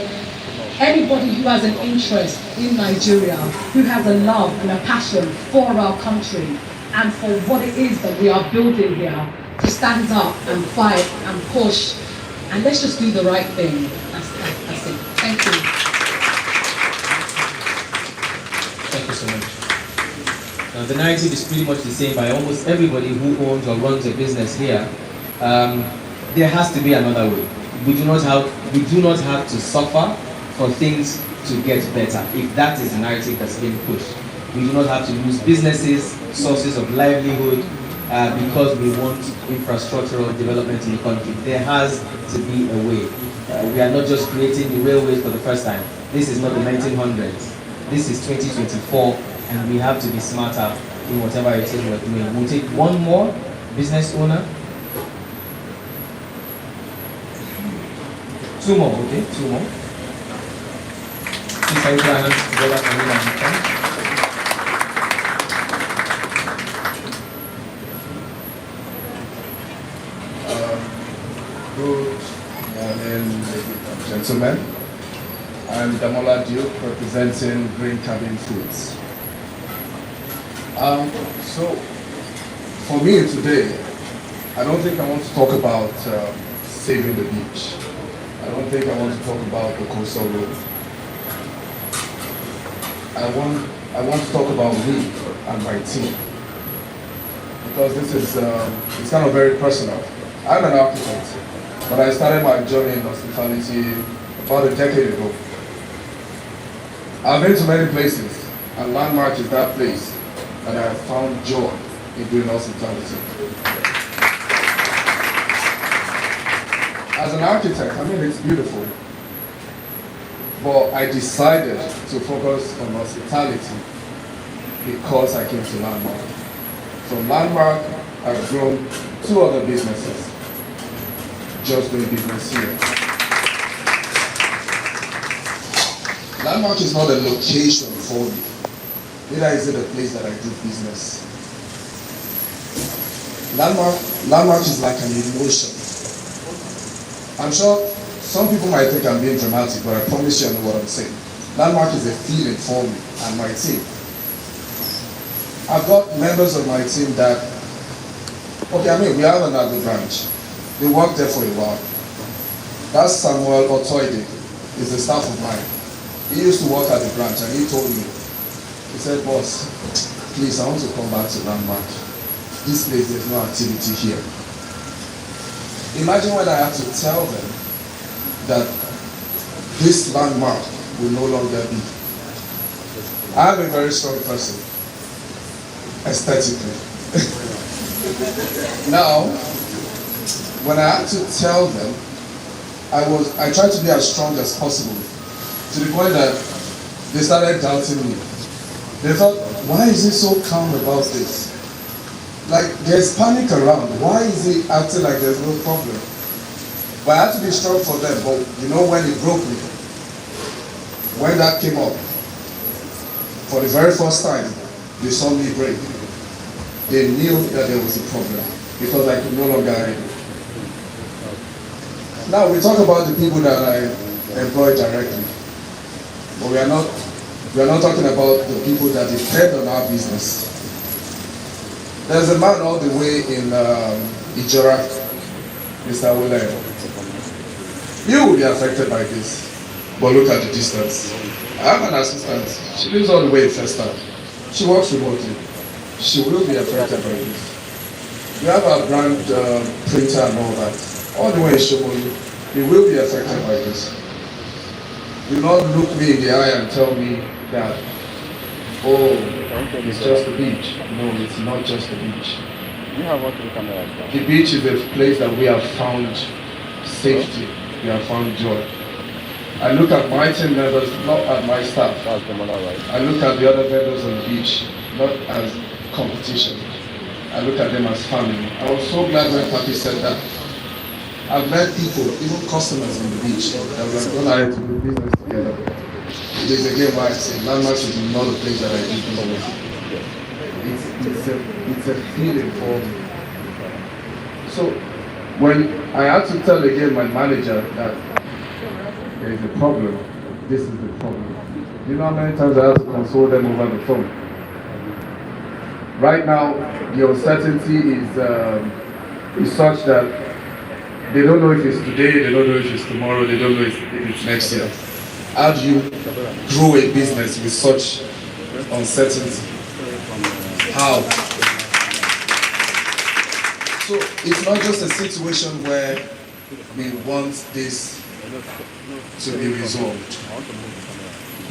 anybody who has an interest in Nigeria, who has a love and a passion for our country and for what it is that we are building here, to stand up and fight and push, and let's just do the right thing. That's it. Thank you. Thank you so much. Now, the narrative is pretty much the same by almost everybody who owns or runs a business here. There has to be another way. We do not have to suffer for things to get better. If that is the narrative that's being pushed, we do not have to lose businesses, sources of livelihood, because we want infrastructural development in the country. There has to be a way. We are not just creating the railways for the first time. This is not the 1900s. This is 2024, and we have to be smarter in whatever it is we're doing. We'll take one more business owner. Two more, okay? Two more. Please, can you put your hands together for me and Good morning, ladies and gentlemen. I'm Damola Duke, representing Green Cabin Foods. So, for me today, I don't think I want to talk about saving the beach. I don't think I want to talk about the coastal road. I want to talk about me and my team, because this is it's kind of very personal. I'm an architect, but I started my journey in hospitality about a decade ago. I've been to many places, and Landmark is that place that I have found joy in doing hospitality. As an architect, I mean, it's beautiful, but I decided to focus on hospitality because I came to Landmark. From Landmark, I've grown 2 other businesses, just doing business here. Landmark is not a location for me, neither is it a place that I do business. Landmark is like an emotion. I'm sure some people might think I'm being dramatic, but I promise you I know what I'm saying. Landmark is a feeling for me and my team. I've got members of my team that, we have another branch. They worked there for a while. That's Samuel Otoide, is a staff of mine. He used to work at the branch and he told me, he said, boss, please, I want to come back to Landmark. This place, there's no activity here. Imagine when I have to tell them that this Landmark will no longer be. I am a very strong person, aesthetically. Now, when I had to tell them, I tried to be as strong as possible, to the point that they started doubting me. They thought, why is he so calm about this? Like, there's panic around. Why is he acting like there's no problem? But I had to be strong for them. But you know when it broke me? When that came up, for the very first time, they saw me break. They knew that there was a problem because I could no longer hide it. Now we talk about the people that I employ directly, but we are not talking about the people that depend on our business. There's a man all the way in Ijora, Mr. Wille. You will be affected by this, but look at the distance. I have an assistant. She lives all the way in Festa. She works remotely. She will be affected by this. We have our brand printer and all that. All the way in Shomolu. He will be affected by this. Do not look me in the eye and tell me that, oh, it's just the beach. No, it's not just the beach. The beach is a place that we have found safety, we have found joy. I look at my team members, not at my staff. I look at the other vendors on the beach, not as competition. I look at them as family. I was so glad when Papi said that. I've met people, even customers on the beach, that we are going to do business together. It is again why I say Landmark is not a place that I do business. It's a feeling for me. So when I had to tell again my manager that there is a problem, this is the problem. You know how many times I have to console them over the phone? Right now, the uncertainty is such that they don't know if it's today, they don't know if it's tomorrow, they don't know if it's next year. How do you grow a business with such uncertainty? How? So it's not just a situation where we want this to be resolved.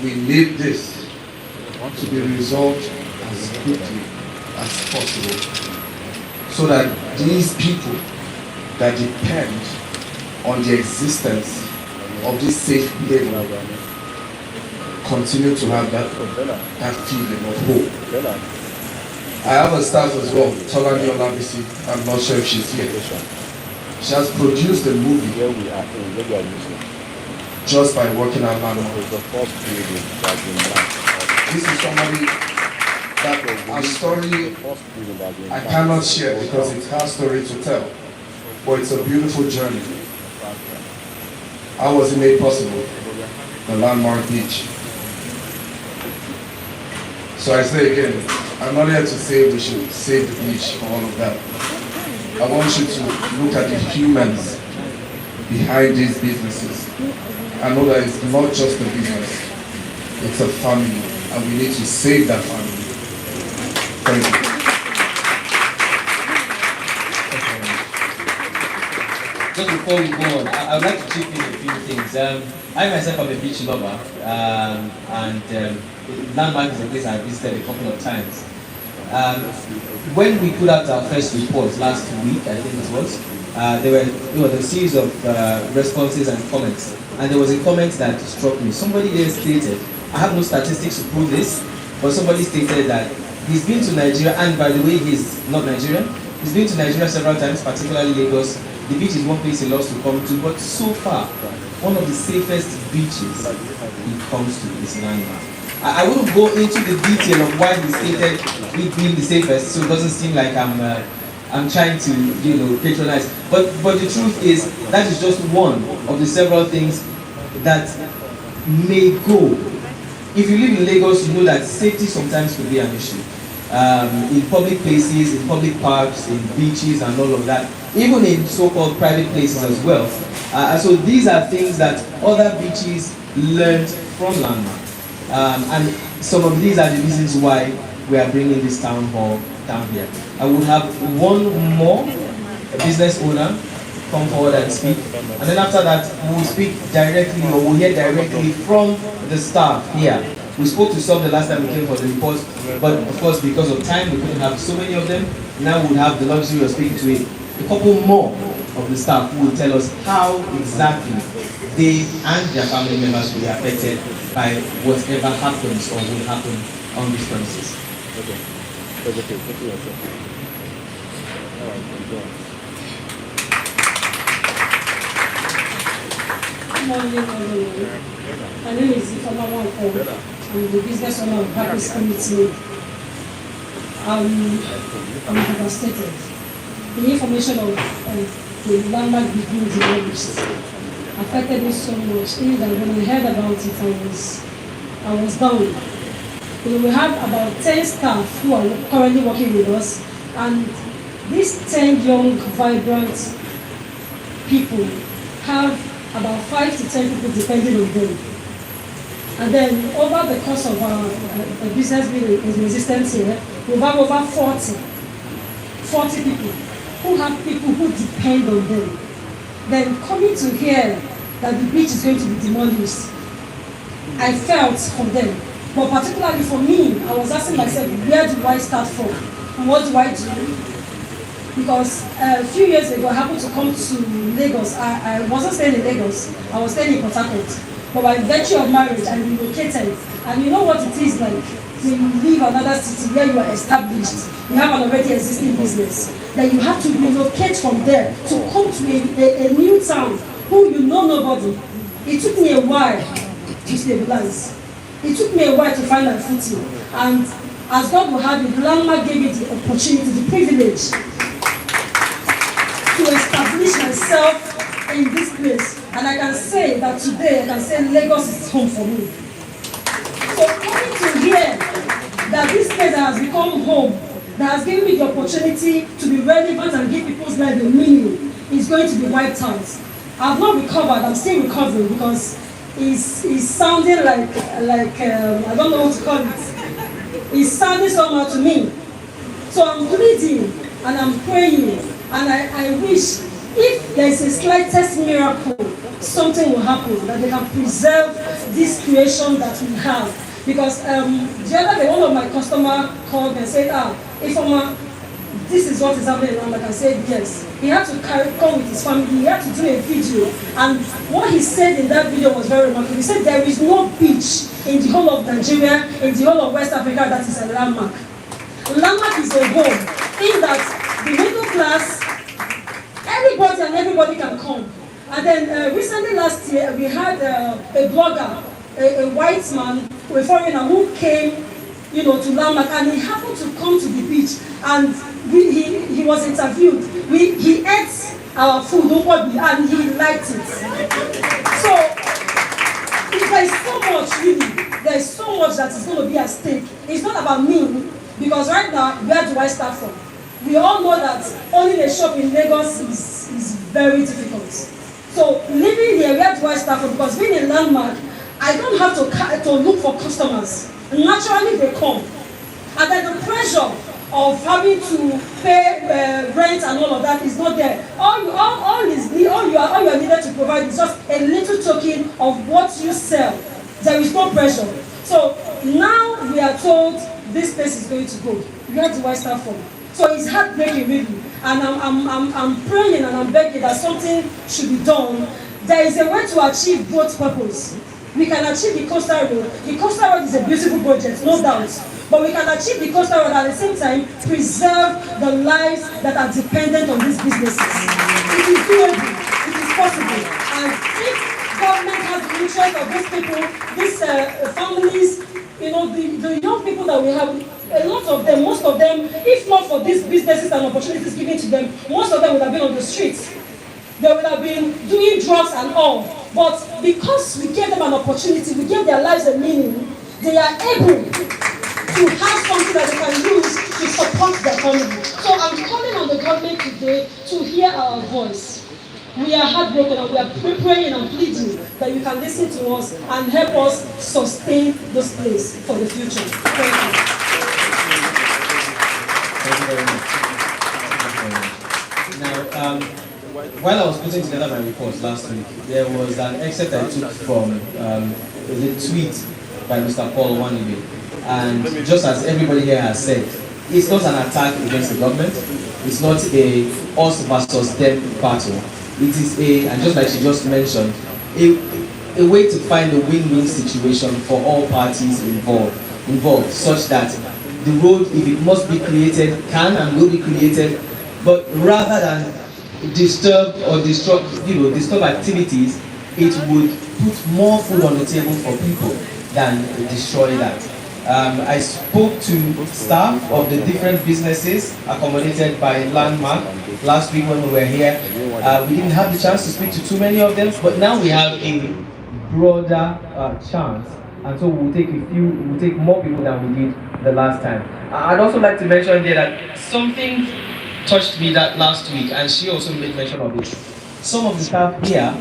We need this to be resolved as quickly as possible so that these people that depend on the existence of this safe haven continue to have that feeling of hope. I have a staff as well, Tolani Olabisi. I'm not sure if she's here. She has produced a movie just by working at Landmark. This is somebody that our story I cannot share because it's her story to tell. But it's a beautiful journey. How was it made possible? The Landmark Beach. So I say again, I'm not here to say we should save the beach for all of that. I want you to look at the humans behind these businesses. I know that it's not just a business, it's a family, and we need to save that family. Thank you. Just before we go on, I would like to chip in a few things. I myself am a beach lover, and Landmark is a place I visited a couple of times. When we put out our first report last week, I think it was, there was a series of responses and comments, and there was a comment that struck me. Somebody there stated, I have no statistics to prove this, but somebody stated that he's been to Nigeria, and by the way, he's not Nigerian. He's been to Nigeria several times, particularly Lagos. The beach is one place he loves to come to, but so far, one of the safest beaches he comes to is Landmark. I wouldn't go into the detail of why he stated it being the safest, so it doesn't seem like I'm I'm trying to, patronize. But the truth is, that is just one of the several things that may go. If you live in Lagos, you know that safety sometimes could be an issue. In public places, in public parks, in beaches and all of that, even in so-called private places as well. So these are things that other beaches learned from Landmark. And some of these are the reasons why we are bringing this town hall down here. I would have one more business owner come forward and speak, and then after that we'll speak directly, or we'll hear directly from the staff here. We spoke to some the last time we came for the report, but of course because of time we couldn't have so many of them. Now we'll have the luxury of speaking to a couple more of the staff who will tell us how exactly they and their family members will be affected by whatever happens or will happen on these premises. Okay. That's okay. Thank you. All right, go on. Good morning, everyone. My name is Ifeoma Nwankwo. I'm the business owner of Happy Spirit Milk. I'm devastated. The information of the landmark being demolished affected me so much. Even that when I heard about it, I was down. We have about 10 staff who are currently working with us, and these 10 young, vibrant people have about 5 to 10 people depending on them. And then over the course of our business being in existence here, we have over 40 people who have people who depend on them. Then coming to hear that the beach is going to be demolished, I felt for them. But particularly for me, I was asking myself, where do I start from? And what do I do? Because a few years ago, I happened to come to Lagos. I wasn't staying in Lagos, I was staying in Port Harcourt. But by virtue of marriage, I relocated. And you know what it is like when you leave another city where you are established, you have an already existing business, then you have to relocate from there to come to a new town who you know nobody. It took me a while to stabilize. It took me a while to find my footing. And as God will have it, Landmark gave me the opportunity, the privilege to establish myself in this place. And I can say that today, I can say Lagos is home for me. So coming to hear that this place has become home, that has given me the opportunity to be relevant and give people's life a meaning, is going to be wiped out. I've not recovered, I'm still recovering because it's sounding like I don't know what to call it. It's sounding somehow to me. So I'm pleading and I'm praying, and I wish if there is a slightest miracle, something will happen, that they can preserve this creation that we have. Because the other day, one of my customers called me and said, Ifeoma, this is what is happening. And I said, yes. He had to come with his family. He had to do a video. And what he said in that video was very remarkable. He said there is no beach in the whole of Nigeria, in the whole of West Africa that is a landmark. Landmark is a home in that the middle class, everybody can come. And then recently last year, we had a blogger, a white man, a foreigner who came, to Landmark, and he happened to come to the beach, and he was interviewed. He ate our food, and he liked it. So there's so much, really, there's so much that is going to be at stake. It's not about me, because right now, where do I start from? We all know that owning a shop in Lagos is very difficult. So living here, where do I start from? Because being a Landmark, I don't have to look for customers. Naturally, they come. And then the pressure of having to pay rent and all of that is not there. All you are needed to provide is just a little token of what you sell. There is no pressure. So now we are told this place is going to go. Where do I start from? So it's heartbreaking, really. And I'm praying and I'm begging that something should be done. There is a way to achieve both purposes. We can achieve the coastal road. The coastal road is a beautiful project, no doubt. But we can achieve the coastal road at the same time, preserve the lives that are dependent on these businesses. It is doable. It is possible. And if government has the interest of these people, these families, the young people that we have, a lot of them, most of them, if not for these businesses and opportunities given to them, most of them would have been on the streets. They would have been doing drugs and all. But because we gave them an opportunity, we gave their lives a meaning, they are able to have something that they can use to support their family. So I'm calling on the government today to hear our voice. We are heartbroken and we are praying and pleading that you can listen to us and help us sustain this place for the future. Thank you. Thank you very much. Now, while I was putting together my reports last week, there was an excerpt I took from the tweet by Mr. Paul Wanige. And just as everybody here has said, it's not an attack against the government. It's not a us versus them battle. It is and just like she just mentioned, a way to find a win-win situation for all parties involved, such that the road, if it must be created, can and will be created, but rather than disturb activities, it would put more food on the table for people than destroy that. I spoke to staff of the different businesses accommodated by Landmark last week when we were here. We didn't have the chance to speak to too many of them, but now we have a broader chance, and so we'll take more people than we did the last time. I'd also like to mention there that something touched me that last week, and she also made mention of it. Some of the staff here,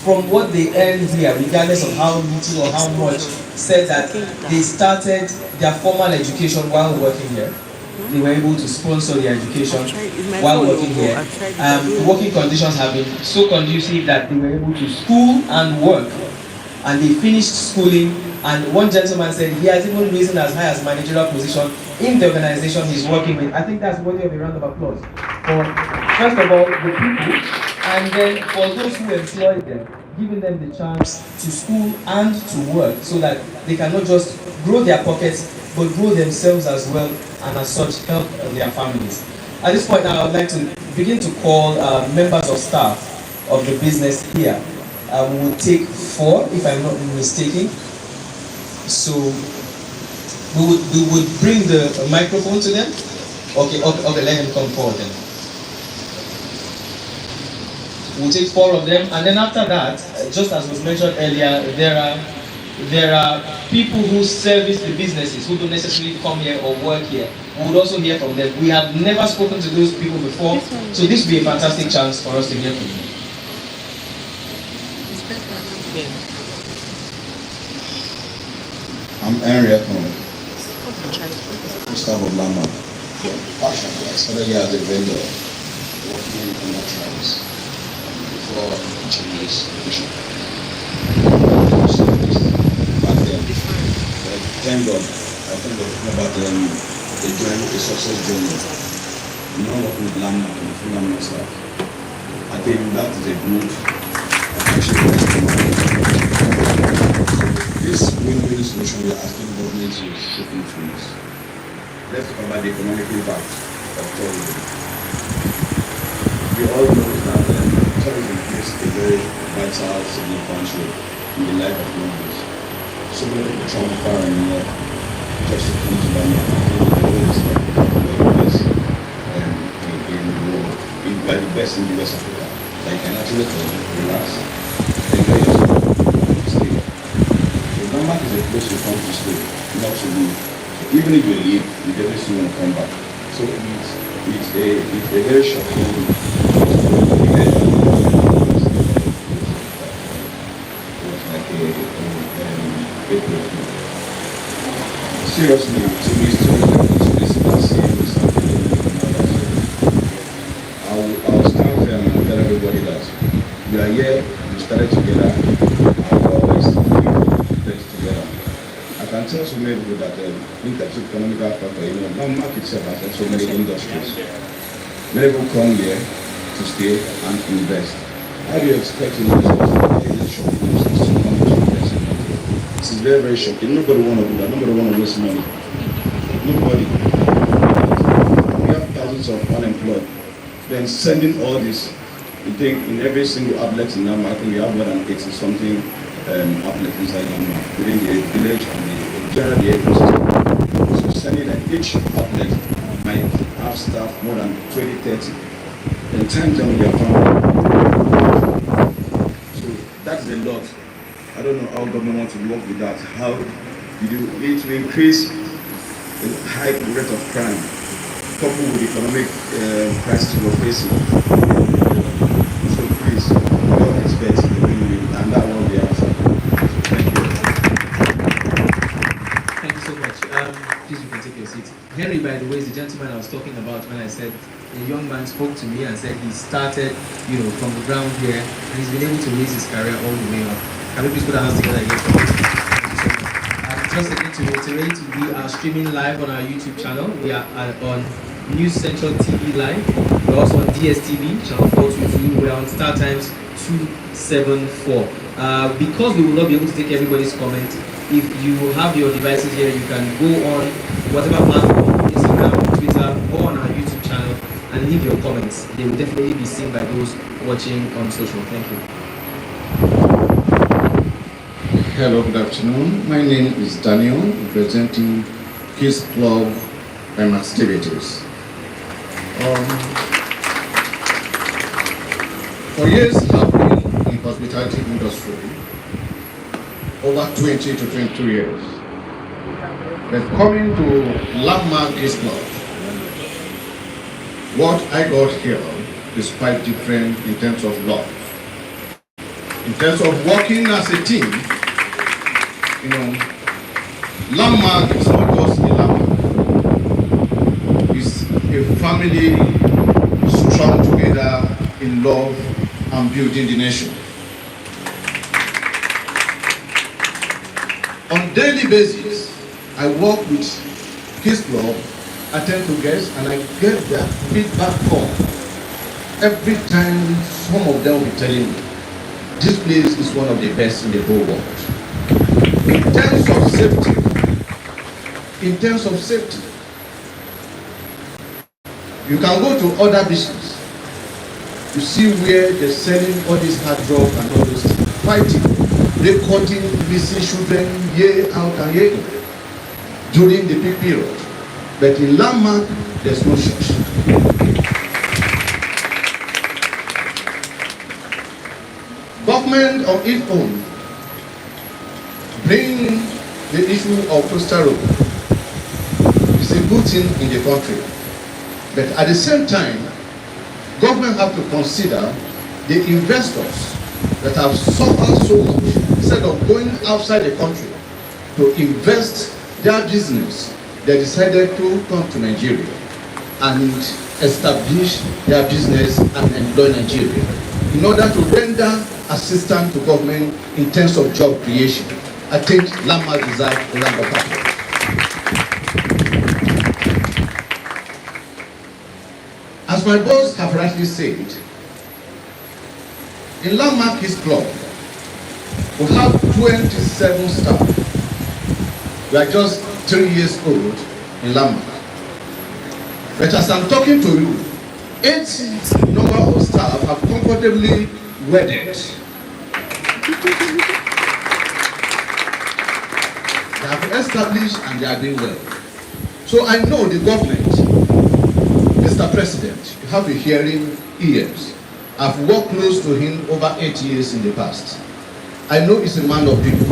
from what they earn here, regardless of how little or how much, said that they started their formal education while working here. They were able to sponsor their education while working here. Working conditions have been so conducive that they were able to school and work. And they finished schooling, and one gentleman said he has even risen as high as managerial position in the organization he's working with. I think that's worthy of a round of applause for, first of all, the people, and then for those who employ them, giving them the chance to school and to work so that they can not just grow their pockets, but grow themselves as well, and as such help their families. At this point now, I would like to begin to call members of staff of the business here. We will take 4, if I'm not mistaken. So we would bring the microphone to them. Okay, let him come forward then. We'll take 4 of them, and then after that, just as was mentioned earlier, there are people who service the businesses who don't necessarily come here or work here. We would also hear from them. We have never spoken to those people before, so this would be a fantastic chance for us to hear from them. I'm Henry Ekman, staff of Landmark. I started here as a vendor, working in the tribes before teaching this education. Back then, but thank God, I think about the journey, the success journey. I'm not working with Landmark and full Landmark staff. I think that is a good this win-win solution we are asking government to look into is. Let's talk about the economic impact of tourism. We all know that tourism plays a very vital, significant role in the life of Columbus. So many people travel far and near just to come to London. I think the best in the world. We are the best in the West Africa. Like an actually relax, enjoy yourself, stay. Landmark is a place you come to stay, not to leave. So even if you leave, you definitely still want to come back. So it's a very shocking seriously, to me, it's I'll stand there and tell everybody that we are here, we started together, and we always stay together. I can tell so many people that in terms of economic factor, Landmark itself has so many industries. Many people come here to stay and invest. How do you expect investors to come to invest? This is very, very shocking. Nobody want to do that. Nobody want to waste money. Nobody. We have thousands of unemployed. Then sending all this, you think in every single outlet in Landmark, I think we have more than 80-something outlets inside Landmark, within the village and the general ecosystem. So each outlet might have staff more than 20, 30. And times them with their family. So that's a lot. I don't know how government wants to work with that. How you do it to increase the high rate of crime, coupled with the economic crisis we're facing. So please, don't expect the win-win, and that won't be answered. So thank you. Thank you so much. Please, you can take your seat. Henry, by the way, is the gentleman I was talking about when I said a young man spoke to me and said he started, from the ground here, and he's been able to raise his career all the way up. Can we please put our hands together again for this? Just again to reiterate, we are streaming live on our YouTube channel. We are on News Central TV Live. We're also on DSTV, channel 422. We're on Star Times 274. Because we will not be able to take everybody's comment, if you have your devices here, you can go on whatever platform, Instagram, Twitter, or on our YouTube channel and leave your comments. They will definitely be seen by those watching on social. Thank you. Hello, good afternoon. My name is Daniel, representing Kids Club and activities. For years, I've been in hospitality industry, over 20 to 22 years. But coming to Landmark Kids Club, what I got here is quite different in terms of love. In terms of working as a team, Landmark is not just a landmark. It's a family strong together in love and building the nation. On daily basis, I work with Kids Club, attend to guests, and I get their feedback form. Every time, some of them will be telling me, this place is one of the best in the whole world. In terms of safety, you can go to other business. You see where they're selling all these hard drugs and all those things, fighting, recording missing children year out and year in during the peak period. But in Landmark, there's no church. Government of its own bring the issue of coastal road. It's a good thing in the country. But at the same time, government have to consider the investors that have suffered so much. Instead of going outside the country to invest their business, they decided to come to Nigeria and establish their business and employ Nigeria in order to render assistance to government in terms of job creation. I think Landmark deserves a round of applause. As my boss have rightly said, in Landmark Kids Club, we have 27 staff. We are just 3 years old in Landmark. But as I'm talking to you, 8 number of staff have comfortably wedded. They have established and they are doing well. So I know the government, Mr. President, you have a hearing ears. I've worked close to him over 8 years in the past. I know he's a man of people.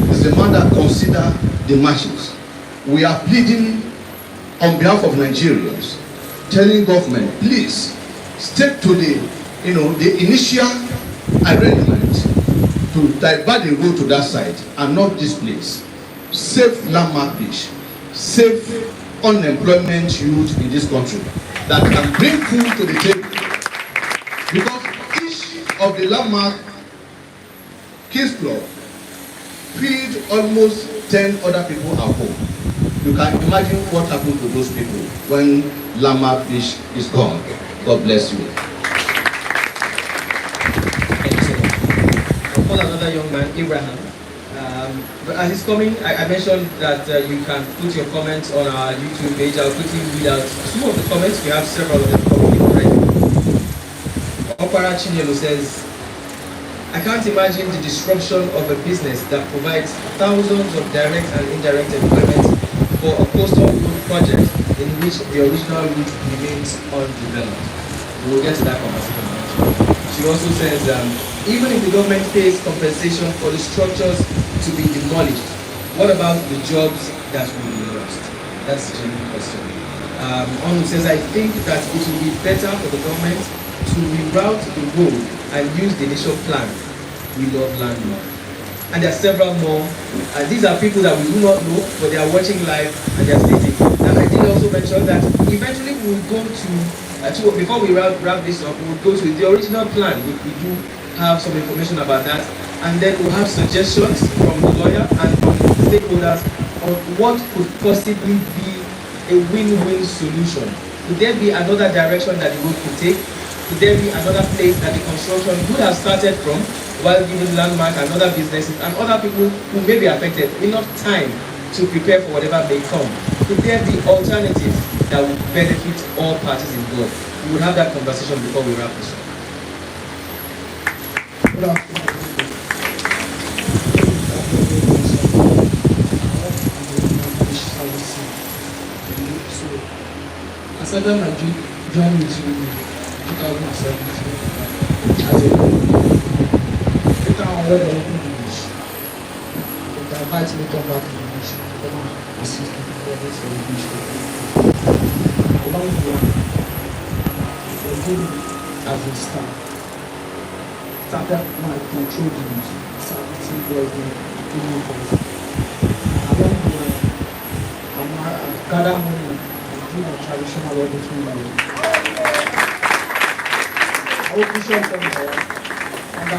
He's a man that considers the masses. We are pleading on behalf of Nigerians, telling government, please stick to the initial arrangement to divert the road to that side and not this place. Save Landmark Beach, save unemployment youth in this country that can bring food to the table. Because each of the Landmark Kids Club feed almost 10 other people at home. You can imagine what happened to those people when Landmark Beach is gone. God bless you. Thank you so much. I'll call another young man, Abraham. But as he's coming, I mentioned that you can put your comments on our YouTube page. I'll quickly read out some of the comments. We have several of them coming in already. Opara Chinyelu says, I can't imagine the disruption of a business that provides thousands of direct and indirect employment for a coastal road project in which the original route remains undeveloped. We will get to that conversation eventually. She also says, even if the government pays compensation for the structures to be demolished, what about the jobs that will be lost? That's the genuine question. Onu says, I think that it will be better for the government to reroute the road and use the initial plan. We love landmark. And there are several more. And these are people that we do not know, but they are watching live and they are stating. And I did also mention that eventually we will go to, before we wrap this up, we will go to the original plan. We do have some information about that. And then we'll have suggestions from the lawyer and from the stakeholders on what could possibly be a win-win solution. Could there be another direction that the road could take? Could there be another place that the construction would have started from, while giving landmark and other businesses and other people who may be affected enough time to prepare for whatever may come? Could there be alternatives that would benefit all parties involved? We will have that conversation before we wrap this up. I started my journey to 2017 as a later on when I opened the beach. They invited me to come back to the beach to come and assist the projects for the beach. Along the way, they gave me as a staff. Started my control unit, servicing boys and doing boys. Along the way, I gather money and do my traditional wedding ceremony. I will push up from there, and I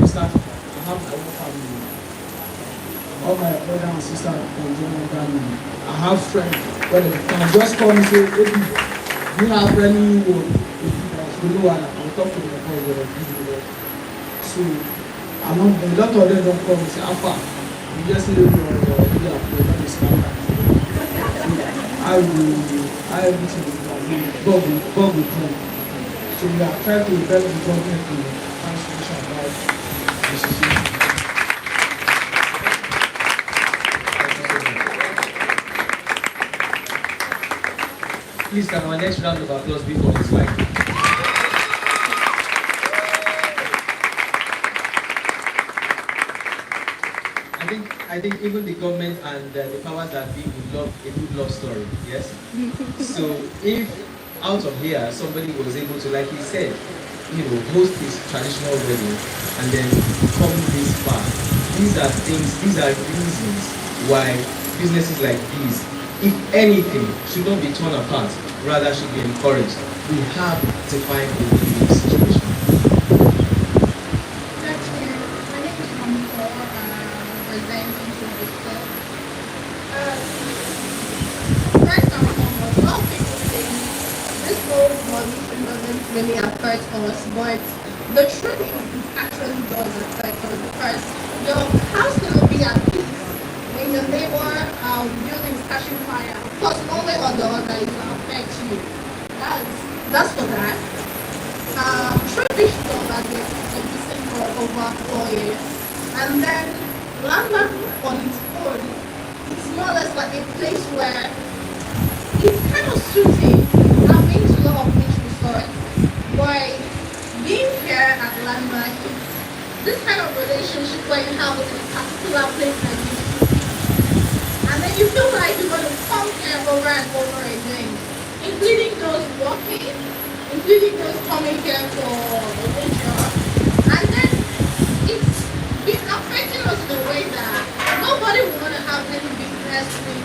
start. I have my own family. All my brother and sister from German family. I have friends where they can just call me and say, "Hey, do you have any work? If you know, I will talk to them before they give me work." So, a lot of them don't come and say, "Alpha, you just say your let me start that." I everything God will come. So we are trying to develop the government to find solution about the situation. Please, can our next round of applause be for his wife? I think even the government and the powers that be would love a good love story, yes? So if out of here somebody was able to, like he said, host his traditional wedding and then come this far, these are reasons why businesses like these, if anything, should not be torn apart, rather should be encouraged. We have to find a win-win situation. Really affect us, but the truth is it actually does affect us because your house cannot be at peace when your neighbor building is catching fire. Plus, one way or the other, it will affect you. That's for that. Traditional has been existing for over 4 years, and then landmark on its own, it's more or less like a place where it's kind of suiting. I've been to a lot of beach resorts. By being here at Landmark, this kind of relationship where you have with a particular place like this, and then you feel like you're going to come here over and over again, including those working, including those coming here for leisure, and then it's been affecting us in a way that nobody would want to have any business with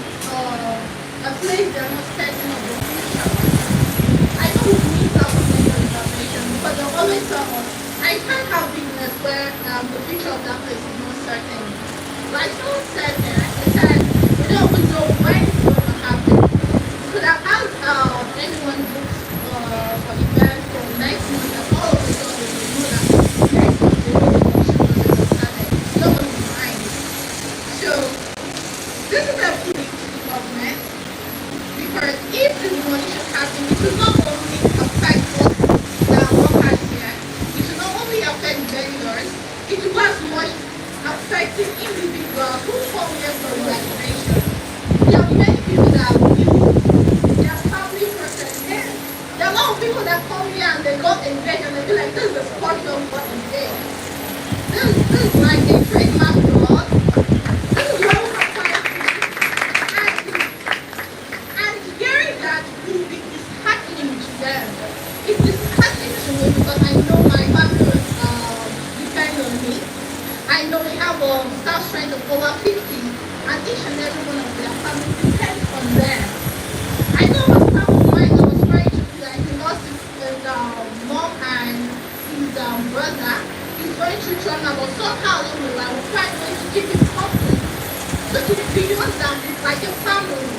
a place they're not setting up the future. I know we need some but they'll always tell us, I can't have business where the future of that place is not certain. Like someone said there, they said, we don't even know when it's going to happen. We could have had anyone book for events for next month, and all of a sudden we know that next month the whole function was going to start. It's not going to be mine. So, this is a plea to the government, because if the demolition happens, it will not only affect us vendors, it was much affecting individuals who come here for relaxation. We are staff strength of over 50, and each and every one of their families depends on them. I know a staff of mine that was trying to do that. He lost his mom and his brother. He's going through trauma, but somehow, I will find ways to keep him company. So to be beyond that, it's like a family.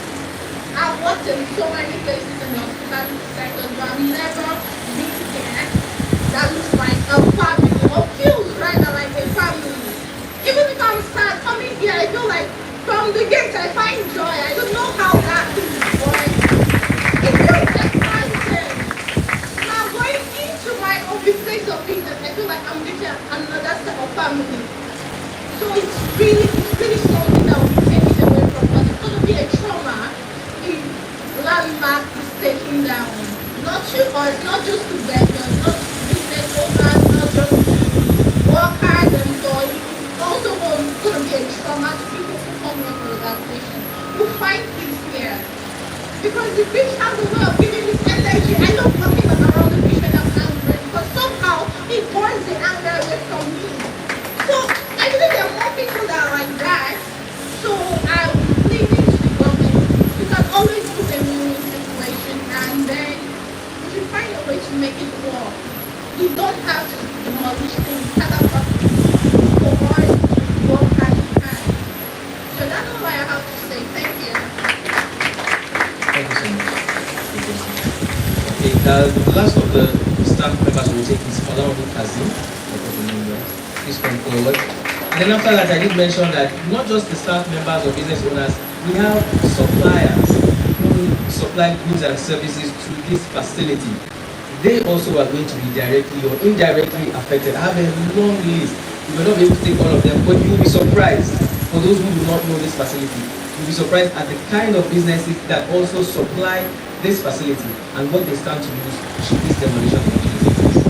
I've worked in so many places in the hospitality sector, but I've never been there that looks like a family, or feels rather like a family. Even if I'm sad coming here, I feel like from the gate I find joy. I don't know how that is, but it feels exciting. Now going into my office place of business, I feel like I'm getting another set of family. So it's really something that will be taken away from us. It's going to be a trauma if landmark is taken down. Not to us, not just to vendors, not to business owners, not just to workers and employees. It's also going to be a trauma to people who come from the organization, who find peace here. Because the beach has a way of giving this energy. I love walking around the beach when I'm angry, because somehow it burns the anger away from me. So I believe there are more people that are like that. So I will plead to the government. You can always put a win-win situation, and then you should find a way to make it work. You don't have to demolish things, catastrophe for us to work hand in hand. So that's all I have to say. Thank you. Thank you so much. Okay, the last of the staff members will take his Honorable Kazim. Please come forward. And then after that, I did mention that not just the staff members or business owners, we have suppliers who supply goods and services to this facility. They also are going to be directly or indirectly affected. I have a long list. We will not be able to take all of them, but you will be surprised. For those who do not know this facility, you'll be surprised at the kind of businesses that also supply this facility and what they stand to lose should this demolition continue to take place.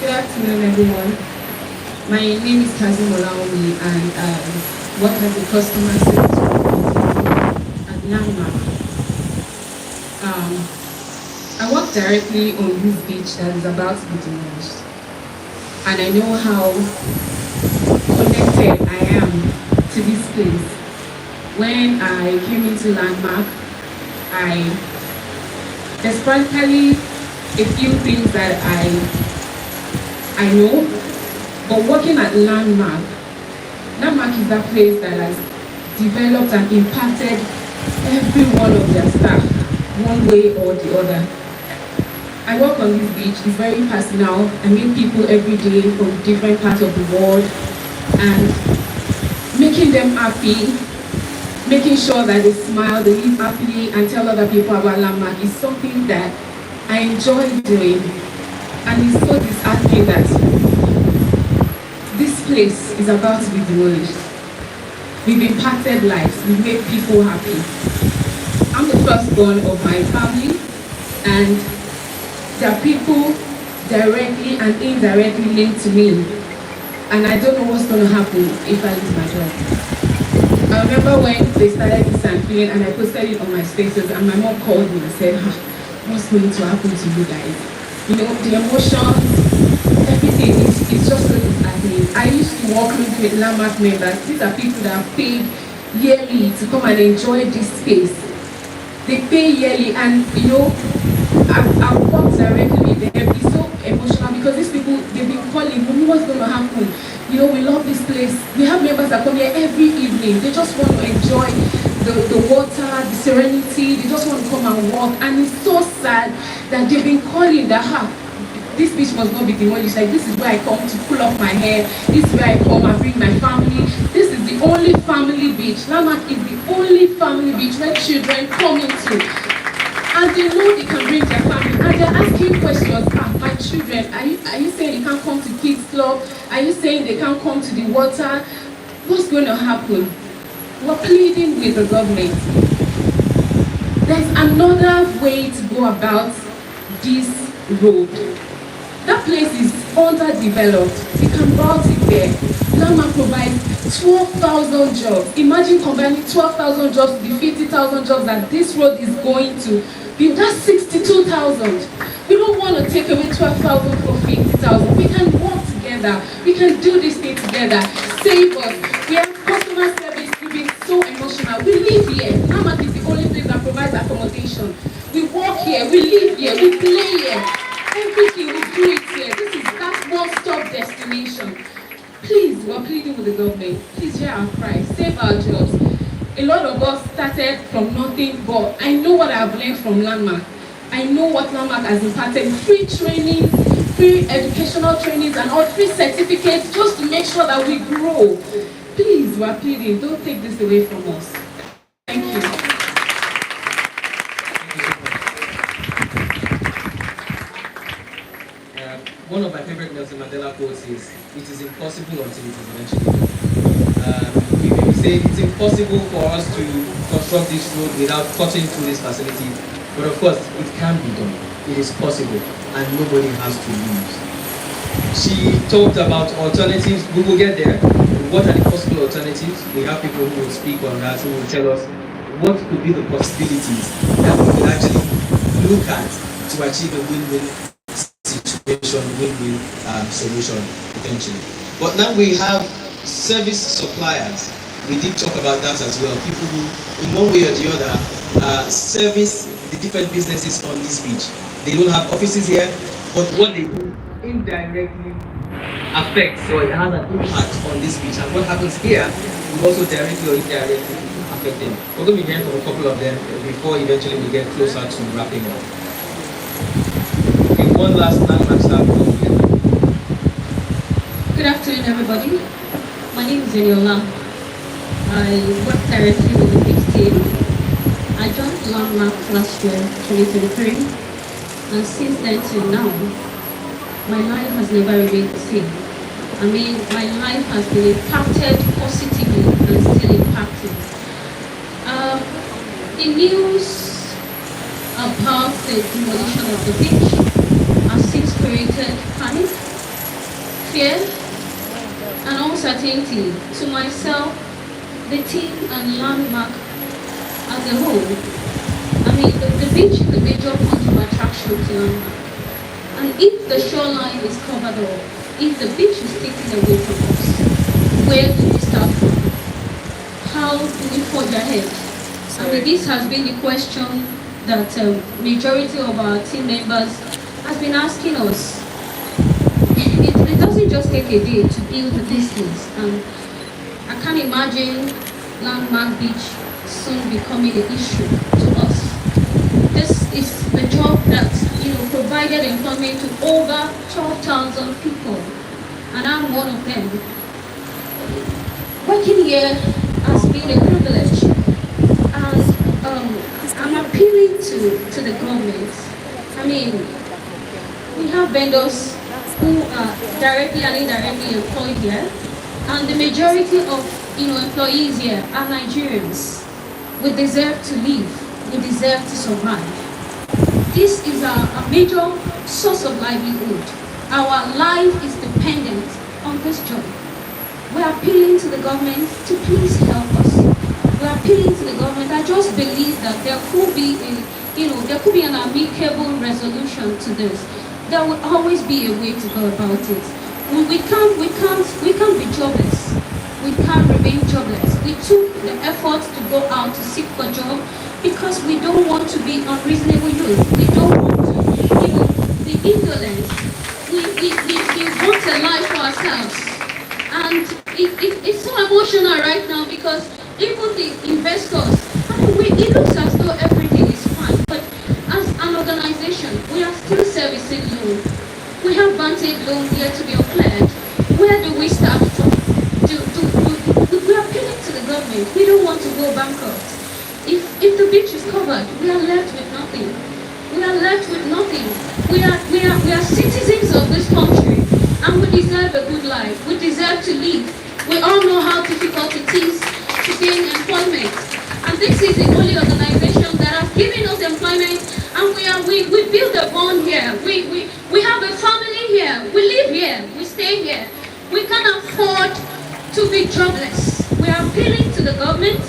Good afternoon, everyone. My name is Kazim Olaomi, and I work as a customer service representative at Landmark. I work directly on this beach that is about to be demolished, and I know how connected I am to this place. When I came into Landmark, there's practically a few things that I know, but working at Landmark is that place that has developed and impacted every one of their staff, one way or the other. I work on this beach, it's very personal. I meet people every day from different parts of the world, and making them happy, making sure that they smile, they live happily, and tell other people about Landmark is something that I enjoy doing. And it's so disheartening that this place is about to be demolished. We've impacted lives, we've made people happy. I'm the firstborn of my family, and there are people directly and indirectly linked to me. And I don't know what's going to happen if I lose my job. I remember when they started this feeling, and I posted it on my status, and my mom called me and said, what's going to happen to you guys? You know, the emotions, everything, it's just so disheartening. I used to work with Landmark members. These are people that are paid yearly to come and enjoy this space. They pay yearly, and you know, I've worked directly with them. It's so emotional because these people, they've been calling, we know what's going to happen. You know, we love this place. We have members that come here every evening. They just want to enjoy the water, the serenity. They just want to come and walk. And it's so sad that they've been calling that this beach must not be demolished. Like, this is where I come to pull up my hair. This is where I come and bring my family. This is the only family beach. Landmark is the only family beach where children come into. And they know they can bring their family. And they're asking questions. My children, are you saying they can't come to kids club? Are you saying they can't come to the water? What's going to happen? We're pleading with the government. There's another way to go about this road. That place is underdeveloped. You can route it there. Landmark provides 12,000 jobs. Imagine combining 12,000 jobs to the 50,000 jobs that this road is going to build. That's 62,000. We don't want to take away 12,000 for 50,000. We can work together. together. We can do this thing together. Save us. We have customer service. We've been so emotional. We live here. Landmark is the only place that provides accommodation. We work here. We live here. We play here. Everything we do it here. That's one-stop destination. Please, we're pleading with the government. Please hear our cry. Save our jobs. A lot of us started from nothing, but I know what I've learned from Landmark. I know what Landmark has imparted. Free training, free educational trainings, and all free certificates just to make sure that we grow. Please, we're pleading. Don't take this away from us. Thank you. One of my favorite Nelson Mandela quotes is, "It is impossible until it is eventually done." We say it's impossible for us to construct this road without cutting through this facility, but of course it can be done. It is possible, and nobody has to lose. She talked about alternatives. We will get there. What are the possible alternatives? We have people who will speak on that, who will tell us what could be the possibilities that we could actually look at to achieve a win-win situation, win-win solution potentially. But now we have service suppliers. We did talk about that as well. People who, in one way or the other, service the different businesses on this beach. They don't have offices here, but what they do indirectly affects, or it has an impact on this beach. And what happens here will also directly or indirectly affect them. We're going to be hearing from a couple of them before eventually we get closer to wrapping up. Okay, one last Landmark staff. Good afternoon, everybody. My name is Eniola. I work directly with the Beach team. I joined Landmark last year, 2023, and since then till now, my life has never remained the same. I mean, my life has been impacted positively and still impacted. The news about the demolition of the beach has since created panic, fear, and uncertainty to myself, the team, and Landmark as a whole. I mean, the beach is a major point of attraction to Landmark. And if the shoreline is covered up, if the beach is taken away from us, where do we start from? How do we forge ahead? I mean, this has been the question that majority of our team members has been asking us. It doesn't just take a day to build the distance, and I can't imagine Landmark Beach soon becoming an issue to us. This is the job that provided employment to over 12,000 people, and I'm one of them. Working here has been a privilege, and I'm appealing to the government. I mean, we have vendors who are directly and indirectly employed here, and the majority of employees here are Nigerians. We deserve to live. We deserve to survive. This is a major source of livelihood. Our life is dependent on this job. We are appealing to the government to please help us. We are appealing to the government. I just believe that there could be an amicable resolution to this. There will always be a way to go about it. We can't be jobless. We can't remain jobless. We took the effort to go out to seek for a job because we don't want to be unreasonable youth. We don't want to be indolent. We want a life for ourselves. And it's so emotional right now because even the investors, it looks as though everything is fine. But as an organization, we are still servicing loan. We have vantage loan here to be applied. Where do we start from? We are appealing to the government. We don't want to go bankrupt. If the beach is covered, we are left with nothing. We are left with nothing. We are citizens of this country, and we deserve a good life. We deserve to live. We all know how difficult it is to gain employment, and this is the only organization that has given us employment. And we build a bond here. We have a family here. We live here. We stay here. We can't afford to be jobless. We are appealing to the government,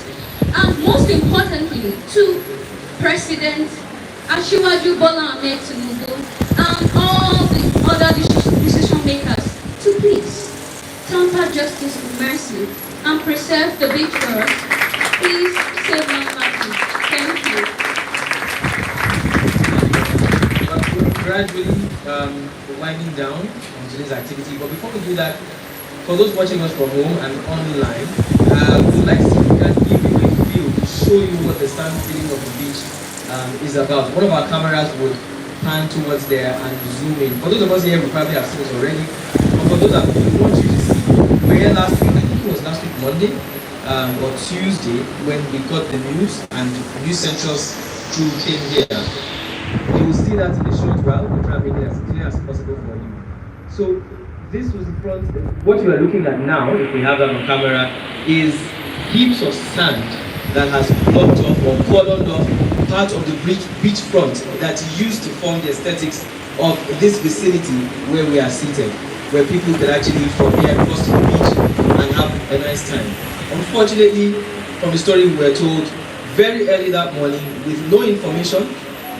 and most importantly to President Asiwaju Bola Ahmed Tinubu and all the other decision makers to please, temper justice with mercy and preserve the beach for us. Please save landmark. Thank you. Gradually winding down on today's activity, but before we do that, for those watching us from home and online, we'd like to see if we can give you a feel to show you what the sand feeling of the beach is about. One of our cameras would pan towards there and zoom in. For those of us here, we probably have seen it already, but for those that we want you to see, we were here last week, I think it was last week Monday or Tuesday, when we got the news and News Central's crew came here. You will see that in a short while. We'll try and make it as clear as possible for you. So this was the front. What you are looking at now, if we have that on camera, is heaps of sand that has blocked off or cordoned off part of the beach front that used to form the aesthetics of this vicinity where we are seated, where people could actually from here cross to the beach and have a nice time. Unfortunately, from the story we were told, very early that morning, with no information,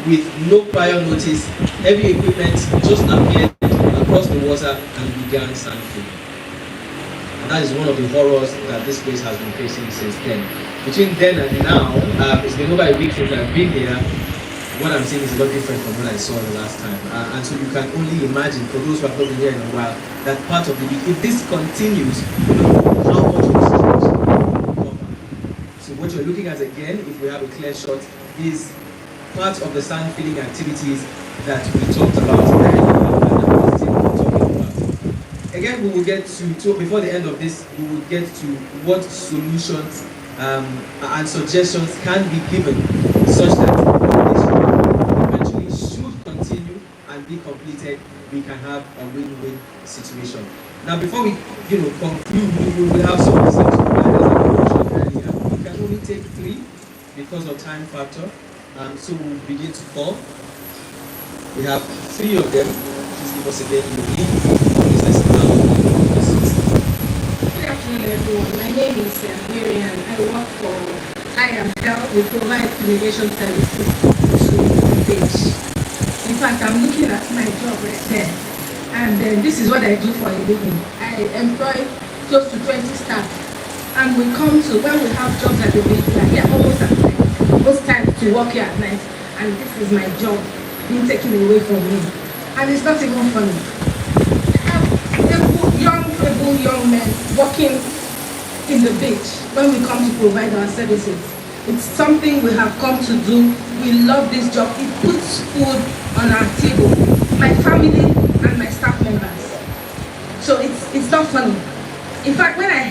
with no prior notice, heavy equipment just appeared across the water and began sand filling. And that is one of the horrors that this place has been facing since then. Between then and now, it's been over a week since I've been here. What I'm seeing is a lot different from what I saw the last time. And so you can only imagine, for those who have not been here in a while, that part of the beach, if this continues, how much of the situation will cover. So what you're looking at again, if we have a clear shot, is part of the sand filling activities that we talked about again. We will get to before the end of this, we will get to what solutions and suggestions can be given such that this eventually should continue and be completed. We can have a win-win situation. Now, before we conclude, we will have some results providers that we mentioned earlier. We can only take 3 because of time factor. So we'll begin to call. We have 3 of them. Please give us again your name. Please listen now. Good afternoon, everyone. My name is Miriam. I work for IAMTEL. We provide communication services to the beach. In fact, I'm looking at my job right there. And this is what I do for a living. I employ close to 20 staff. And we come to, when we have jobs at the beach, we are here almost at night. Most times to work here at night, and this is my job being taken away from me, and it's not even funny. I have able young men working in the beach when we come to provide our services. It's something we have come to do. We love this job. It puts food on our table, my family and my staff members. So it's not funny. In fact, when I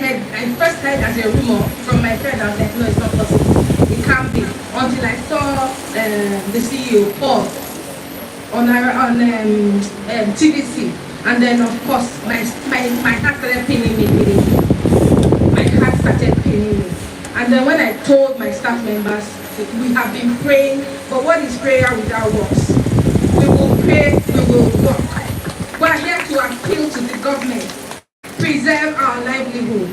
first heard as a rumor from my friend, I was like, no, it's not possible. It can't be. Until I saw the CEO, Paul, on TVC. And then, of course, my heart started paining me. My heart started paining me. And then when I told my staff members, we have been praying, but what is prayer without works? We will pray, we will work. We are here to appeal to the government. Preserve our livelihood.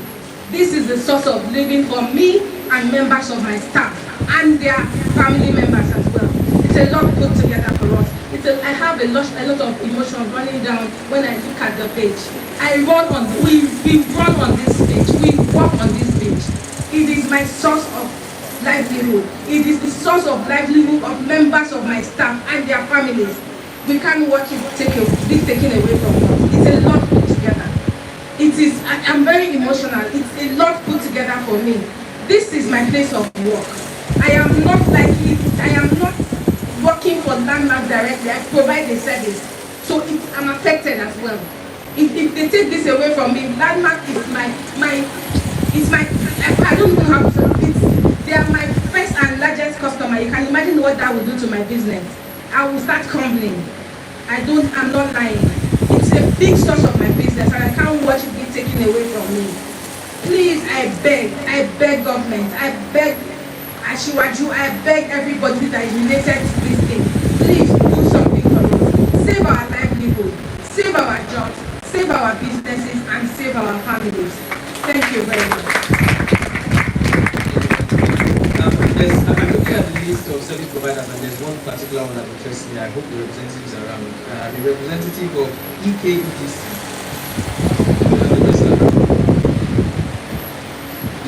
This is the source of living for me and members of my staff and their family members as well. It's a lot put together for us. I have a lot of emotion running down when I look at the page. We run on this page. We walk on this page. It is my source of livelihood. It is the source of livelihood of members of my staff and their families. We can't watch it be taken away from us. It's a lot put together. I'm very emotional. It's a lot put together for me. This is my place of work. I am not working for Landmark directly. I provide the service. So I'm affected as well. If they take this away from me, Landmark is I don't know how to say it. They are my first and largest customer. You can imagine what that will do to my business. I will start crumbling. I'm not lying. It's a big source of my business and I can't watch it be taken away from me. Please, I beg government, I beg Ashiwaju, I beg everybody that is related to this thing. Please do something for us. Save our livelihood, save our jobs, save our businesses and save our families. Thank you very much. I'm looking at the list of service providers and there's one particular one that interests me. I hope the representative is around. The representative of EKETC.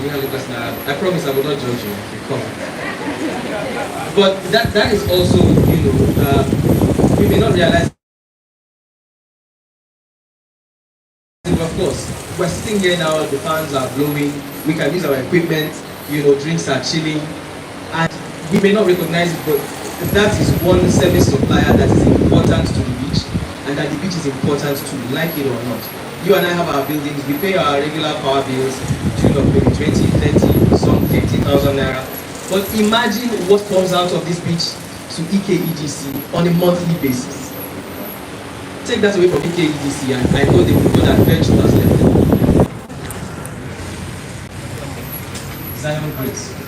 really personal. I promise I will not judge you if you come. But that is also, we may not realize. Of course, we're sitting here now, the fans are blowing, we can use our equipment, drinks are chilling, and we may not recognize it, but that is one service supplier that is important to the beach, and that the beach is important to, like it or not. You and I have our buildings, we pay our regular power bills, tune of maybe 20, 30, some 50,000 naira. But imagine what comes out of this beach to EKEDC on a monthly basis. Take that away from EKEDC and I know they will know that virtue has left them. Zion Grace.